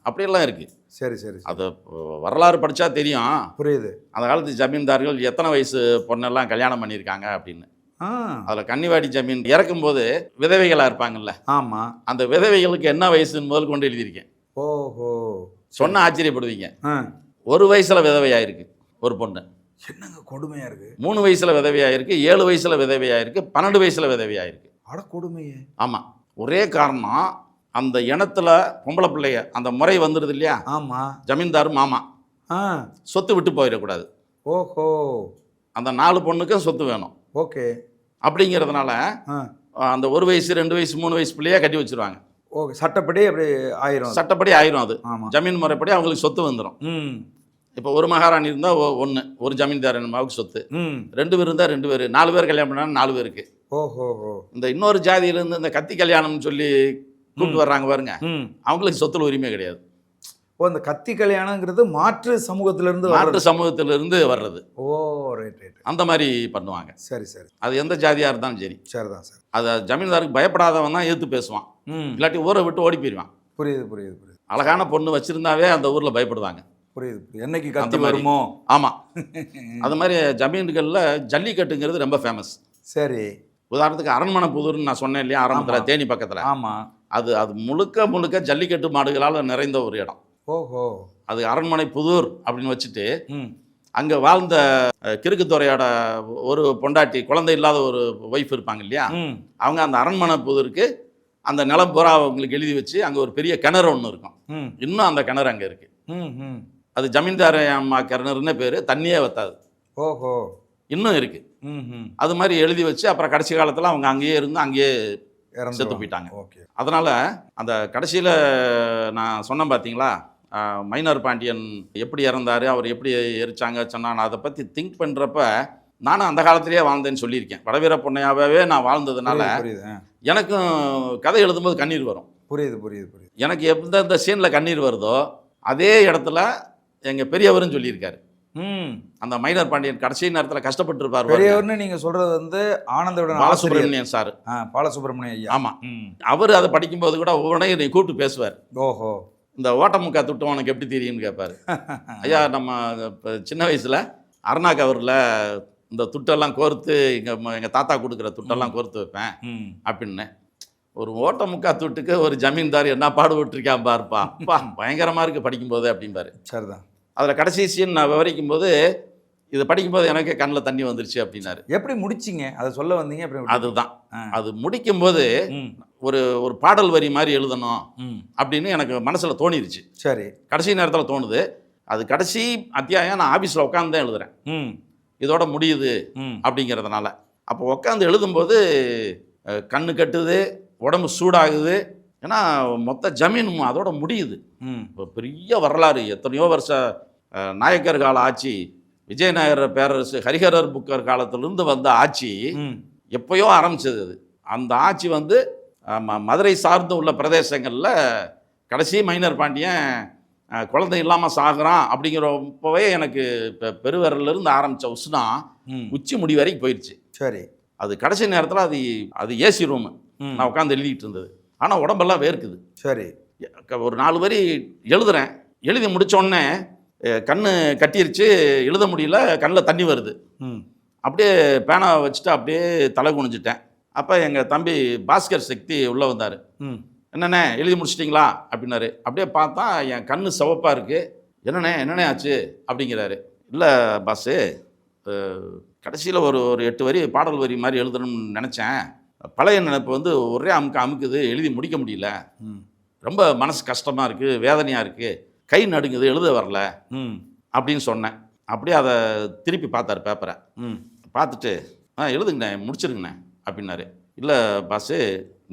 அப்படியெல்லாம் இருக்கு. சரி சரி. அது வரலாறு படித்தா தெரியும். புரியுது. அந்த காலத்து ஜமீன்தார்கள் எத்தனை வயசு பொண்ணெல்லாம் கல்யாணம் பண்ணியிருக்காங்க அப்படின்னு. அதில் கன்னிவாடி ஜமீன் இறக்கும்போது விதவைகளாக இருப்பாங்கல்ல. ஆமாம். அந்த விதவைகளுக்கு என்ன வயசுன்னு முதல் கொண்டு எழுதியிருக்கேன். ஓஹோ. சொன்ன ஆச்சரியப்படுவீங்க. 1 வயசுல விதவையாயிருக்கு ஒரு பொண்ணு. என்னங்க கொடுமையா இருக்கு. 3 வயசுல விதவையாயிருக்கு, 7 வயசுல விதவையாயிருக்கு, 12 வயசுல விதவையாயிருக்கு. அட கொடுமையே. ஆமாம். ஒரே காரணம், அந்த இனத்துல பொம்பளை பிள்ளைய அந்த முறை வந்துடுது இல்லையா. ஆமாம். ஜமீன்தார் மாமா சொத்து விட்டு போயிடக்கூடாது. ஓஹோ. அந்த 4 பொண்ணுக்கும் சொத்து வேணும். ஓகே. அப்படிங்கிறதுனால அந்த 1 வயசு 2 வயசு 3 வயசு பிள்ளையா கட்டி வச்சிருவாங்க. ஓகே. சட்டப்படி அப்படி ஆயிரும். சட்டப்படி ஆயிரும். அது ஜமீன் முறைப்படி அவங்களுக்கு சொத்து வந்துடும். இப்போ ஒரு மகாராணி இருந்தால் ஒரு ஜமீன்தார் அம்மாவுக்கு சொத்து. 2 பேர் இருந்தால் 2 பேர், 4 பேர் கல்யாணம் பண்ணால் 4 பேருக்கு. ஓஹோ. இந்த இன்னொரு ஜாதியிலேருந்து இந்த கத்தி கல்யாணம்னு சொல்லி கூப்பிட்டு வர்றாங்க பாருங்க, அவங்களுக்கு சொத்துல உரிமை கிடையாது. ஓ, இந்த கத்தி கல்யாணங்கிறது மாற்று சமூகத்திலிருந்து வர்றது. ஓ, ரைட் ரைட். அந்த மாதிரி பண்ணுவாங்க. சரி சரி. அது எந்த ஜாதியாக இருந்தாலும் சரி. சரிதான் சார். அதை ஜமீன்தாருக்கு பயப்படாதவன் தான் எதிர்த்து பேசுவான். இல்லாட்டி ஊரை விட்டு ஓடி போயிடுவான். புரியுது புரியுது புரியுது. அழகான பொண்ணு வச்சிருந்தாவே அந்த ஊரில் பயப்படுவாங்க. புரியுது. என்னைக்கு கத்தி வருமோ. ஆமாம். அது மாதிரி ஜமீன்களில் ஜல்லிக்கட்டுங்கிறது ரொம்ப ஃபேமஸ். சரி. உதாரணத்துக்கு அரண்மனை புதூர்னு நான் சொன்னேன் இல்லையா, ஆரம்பத்தில் தேனி பக்கத்தில். ஆமாம். அது முழுக்க ஜல்லிக்கட்டு மாடுகளால் நிறைந்த ஒரு இடம். ஓஹோ. அது அரண்மனை புதூர் அப்படின்னு வச்சுட்டு அங்கே வாழ்ந்த கிறுக்குத்துறையோட ஒரு பொண்டாட்டி, குழந்தை இல்லாத ஒரு ஒய்ஃப் இருப்பாங்க இல்லையா, அவங்க அந்த அரண்மனை புதூருக்கு அந்த நிலம் பூரா அவங்களுக்கு எழுதி வச்சு அங்கே ஒரு பெரிய கிணறு ஒன்று இருக்கும். இன்னும் அந்த கிணறு அங்கே இருக்கு. அது ஜமீன்தார் அம்மா கிணறுன்னு பேர், தண்ணியே வத்தாது. ஓஹோ. இன்னும் இருக்கு. அது மாதிரி எழுதி வச்சு அப்புறம் கடைசி காலத்தில் அவங்க அங்கேயே இருந்து அங்கேயே செத்து போயிட்டாங்க. அதனால் அந்த கடைசியில் நான் சொன்னேன் பார்த்தீங்களா, மைனர் பாண்டியன் எப்படி இறந்தார், அவர் எப்படி எரிச்சாங்க சொன்னா, நான் அதை பற்றி திங்க் பண்ணுறப்ப நானும் அந்த காலத்திலேயே வாழ்ந்தேன்னு சொல்லியிருக்கேன். வடவீர பொன்னையாவே நான் வாழ்ந்ததுனால எனக்கும் கதை எழுதும்போது கண்ணீர் வரும். புரியுது புரியுது புரியுது. எனக்கு எந்தெந்த சீனில் கண்ணீர் வருதோ அதே இடத்துல எங்கள் பெரியவரும் சொல்லியிருக்காரு. அந்த மைனர் பாண்டியன் கடைசி நேரத்தில் கஷ்டப்பட்டுருப்பார். பெரியவர்னு நீங்கள் சொல்கிறது வந்து ஆனந்தவிடன் பாலசுப்ரமணியன் சார். பாலசுப்ரமணியன் ஐயா. ஆமாம். அவர் அதை படிக்கும்போது கூட உடனே என்னை கூப்பிட்டு பேசுவார். ஓஹோ. இந்த ஓட்டமுக்கா துட்டம் உனக்கு எப்படி தெரியும்னு கேட்பார். ஐயா, நம்ம இப்போ சின்ன வயசில் அருணா கவரில் இந்த துட்டெல்லாம் கோர்த்து எங்கள் தாத்தா கொடுக்குற துட்டெல்லாம் கோர்த்து வைப்பேன் அப்படின்னு. ஒரு ஓட்டமுக்கா துட்டுக்கு ஒரு ஜமீன்தார் என்ன பாடுபட்டுருக்கான் பாருப்பா, அப்பா பயங்கரமாக இருக்குது படிக்கும்போது அப்படின்பாரு. சரிதான். அதில் கடைசி சீன் நான் விவரிக்கும்போது இது படிக்கும்போது எனக்கே கண்ணில் தண்ணி வந்துருச்சு அப்படின்னாரு. எப்படி முடிச்சிங்க அதை சொல்ல வந்தீங்க? அதுதான், அது முடிக்கும்போது ஒரு ஒரு பாடல் வரி மாதிரி எழுதணும் அப்படின்னு எனக்கு மனசில் தோணிருச்சு. சரி. கடைசி நேரத்தில் தோணுது. அது கடைசி அத்தியாயம் நான் ஆஃபீஸில் உட்காந்து தான் எழுதுறேன். இதோட முடியுது அப்படிங்கிறதுனால. அப்போ உட்காந்து எழுதும்போது கண்ணு கட்டுது, உடம்பு சூடாகுது. ஏன்னா மொத்த ஜமீனும் அதோட முடியுது. இப்போ பெரிய வரலாறு, எத்தனையோ வருஷம் நாயக்கர் கால ஆட்சி, விஜயநகர பேரரசு, ஹரிஹரர் புக்கர் காலத்திலிருந்து வந்த ஆட்சி எப்போயோ ஆரம்பிச்சது. அது அந்த ஆட்சி வந்து மதுரை சார்ந்து உள்ள பிரதேசங்களில் கடைசி மைனர் பாண்டியன் குழந்தை இல்லாமல் சாகுறான் அப்படிங்கிறப்பவே எனக்கு இப்போ பெருவரிலிருந்து ஆரம்பித்த உஷ்ணா உச்சி முடி வரைக்கும் போயிடுச்சு. சரி. அது கடைசி நேரத்தில் அது ஏசி ரூமு, நான் உட்காந்து எழுதிட்டு இருந்தது. ஆனால் உடம்பெல்லாம் வேர்க்குது. சரி. ஒரு 4 வரி எழுதுறேன். எழுதி முடித்தோடனே கண்ணு கட்டிருச்சு, எழுத முடியல, கண்ணில் தண்ணி வருது. அப்படியே பேனா வச்சுட்டு அப்படியே தலை குனிஞ்சிட்டேன். அப்போ எங்கள் தம்பி பாஸ்கர் சக்தி உள்ளே வந்தார். என்னண்ணே எழுதி முடிச்சிட்டிங்களா அப்படின்னாரு. அப்படியே பார்த்தா என் கண்ணு சிவப்பாக இருக்குது, என்னண்ணே ஆச்சு அப்படிங்கிறாரு. இல்லை பாஸு, கடைசியில் ஒரு ஒரு 8 வரி பாடல் வரி மாதிரி எழுதணும்னு நினச்சேன். பழைய நினைப்பு வந்து ஒரே அமுக்குது, எழுதி முடிக்க முடியல. ரொம்ப மனசு கஷ்டமாக இருக்குது, வேதனையாக இருக்குது, கை நடுங்குது, எழுத வரல அப்படின்னு சொன்னேன். அப்படியே அதை திருப்பி பார்த்தாரு பேப்பரை. பார்த்துட்டு எழுதுங்கண்ணே, முடிச்சிருங்கண்ணே அப்படின்னாரு. இல்லை பாஸு,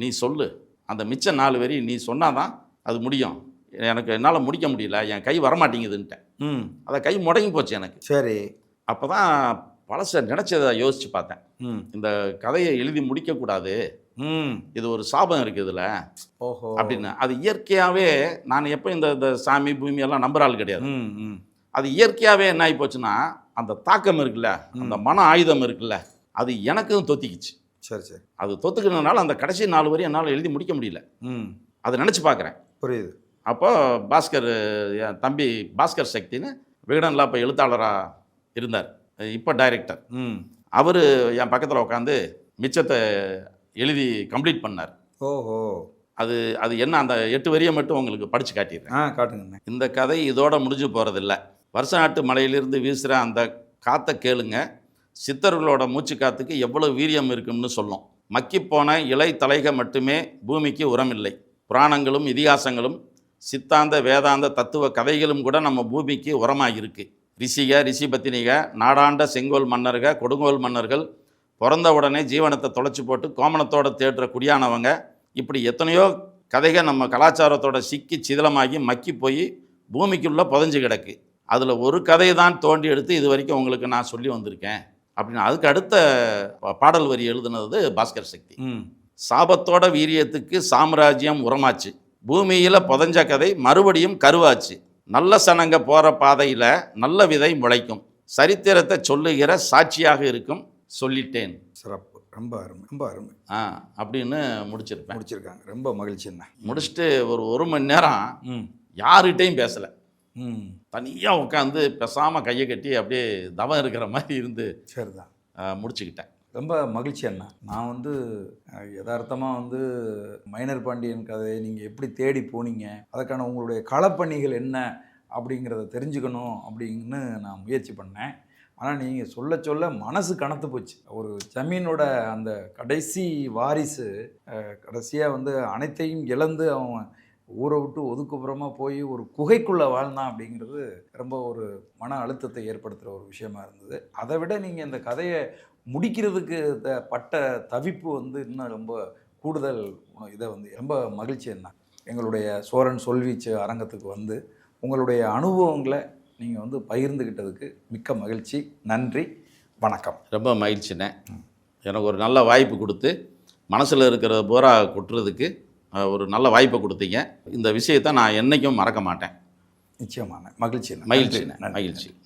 நீ சொல்லு, அந்த மிச்சம் 4 வரி நீ சொன்னாதான் அது முடியும். என்னால் முடிக்க முடியல, என் கை வரமாட்டேங்குதுன்ட்டேன். அதை கை முடங்கி போச்சு எனக்கு. சரி. அப்போ தான் பழசை நினச்சதை யோசித்து பார்த்தேன். இந்த கதையை எழுதி முடிக்கக்கூடாது, இது ஒரு சாபம் இருக்குது இதில் ஓஹோ அப்படின்னு. அது இயற்கையாகவே, நான் எப்போ இந்த சாமி பூமி எல்லாம் நம்புற ஆள் கிடையாது. அது இயற்கையாகவே என்ன ஆகி போச்சுன்னா, அந்த தாக்கம் இருக்குல்ல, அந்த மன ஆயுதம் இருக்குல்ல, அது எனக்கும் தொத்திக்கிச்சு. சரி சரி. அது தொத்துக்கிறதுனால அந்த கடைசி 4 வரி என்னால் எழுதி முடிக்க முடியல. அதை நினச்சி பார்க்குறேன். புரியுது. அப்போ பாஸ்கர், என் தம்பி பாஸ்கர் சக்தின்னு விகடனில் அப்போ எழுத்தாளராக இருந்தார், இப்போ டைரக்டர். அவர் என் பக்கத்தில் உட்காந்து மிச்சத்தை எழுதி கம்ப்ளீட் பண்ணார். ஓஹோ. அது அது என்ன, அந்த 8 வரியை மட்டும் உங்களுக்கு படித்து காட்டிடுறேன். காட்டுங்க. இந்த கதை இதோட முடிஞ்சு போகிறதில்ல. வருஷ நாட்டு மலையிலிருந்து வீசுகிற அந்த காற்றை கேளுங்க, சித்தர்களோட மூச்சு காத்துக்கு எவ்வளோ வீரியம் இருக்குன்னு சொல்லும். மக்கிப்போன இலை தலைக மட்டுமே பூமிக்கு உரமில்லை. புராணங்களும் இதிகாசங்களும் சித்தாந்த வேதாந்த தத்துவ கதைகளும் கூட நம்ம பூமிக்கு உரமாக இருக்குது. ரிஷி பத்தினிக, நாடாண்ட செங்கோல் மன்னர்க, கொடுங்கோல் மன்னர்கள், பிறந்த உடனே ஜீவனத்தை தொலைச்சி போட்டு கோமணத்தோட தேடுற குடியானவங்க, இப்படி எத்தனையோ கதைகள் நம்ம கலாச்சாரத்தோட சிக்கி சிதிலமாகி மக்கி போய் பூமிக்குள்ளே புதைஞ்சு கிடக்கு. அதில் ஒரு கதையை தான் தோண்டி எடுத்து இது வரைக்கும் உங்களுக்கு நான் சொல்லி வந்திருக்கேன் அப்படின்னு. அதுக்கு அடுத்த பாடல் வரி எழுதுனது பாஸ்கர் சக்தி. சாபத்தோட வீரியத்துக்கு சாம்ராஜ்யம் உரமாச்சு, பூமியில் புதைஞ்ச கதை மறுபடியும் கருவாச்சு. நல்ல சனங்க போகிற பாதையில் நல்ல விதை முளைக்கும், சரித்திரத்தை சொல்லுகிற சாட்சியாக இருக்கும், சொல்லிட்டேன். சிறப்பு. ரொம்ப அருமை, ரொம்ப அருமை. அப்படின்னு முடிச்சிருக்காங்க. ரொம்ப மகிழ்ச்சி. என்ன முடிச்சுட்டு ஒரு மணி நேரம் யார்கிட்டையும் பேசலை. தனியாக உட்காந்து பேசாமல் கையை கட்டி அப்படியே தவம் இருக்கிற மாதிரி இருந்து சரிதான் முடிச்சுக்கிட்டேன். ரொம்ப மகிழ்ச்சி அண்ணா. நான் யதார்த்தமாக மைனர் பாண்டியன் கதையை நீங்கள் எப்படி தேடி போனீங்க, அதுக்கான உங்களுடைய களப்பணிகள் என்ன அப்படிங்கிறத தெரிஞ்சுக்கணும் அப்படின்னு நான் முயற்சி பண்ணேன். ஆனால் நீங்கள் சொல்ல சொல்ல மனசு கனத்து போச்சு. ஒரு ஜமீனோட அந்த கடைசி வாரிசு கடைசியாக அனைத்தையும் இழந்து அவன் ஊரை விட்டு ஒதுக்குப்புறமா போய் ஒரு குகைக்குள்ளே வாழ்ந்தான் அப்படிங்கிறது ரொம்ப ஒரு மன அழுத்தத்தை ஏற்படுத்துகிற ஒரு விஷயமா இருந்தது. அதை விட நீங்கள் இந்த கதையை முடிக்கிறதுக்கு பட்ட தவிப்பு இன்னும் ரொம்ப கூடுதல். இதை ரொம்ப மகிழ்ச்சி. என்ன எங்களுடைய சோழன் சொல்வீச்சு அரங்கத்துக்கு உங்களுடைய அனுபவங்களை நீங்கள் பகிர்ந்துக்கிட்டதுக்கு மிக்க மகிழ்ச்சி. நன்றி, வணக்கம். ரொம்ப மகிழ்ச்சிண்ணே. எனக்கு ஒரு நல்ல வாய்ப்பு கொடுத்து மனசில் இருக்கிற பூரா கொட்டுறதுக்கு ஒரு நல்ல வாய்ப்பை கொடுத்தீங்க. இந்த விஷயத்தை நான் என்றைக்கும் மறக்க மாட்டேன். நிச்சயமான மகிழ்ச்சி. மகிழ்ச்சி.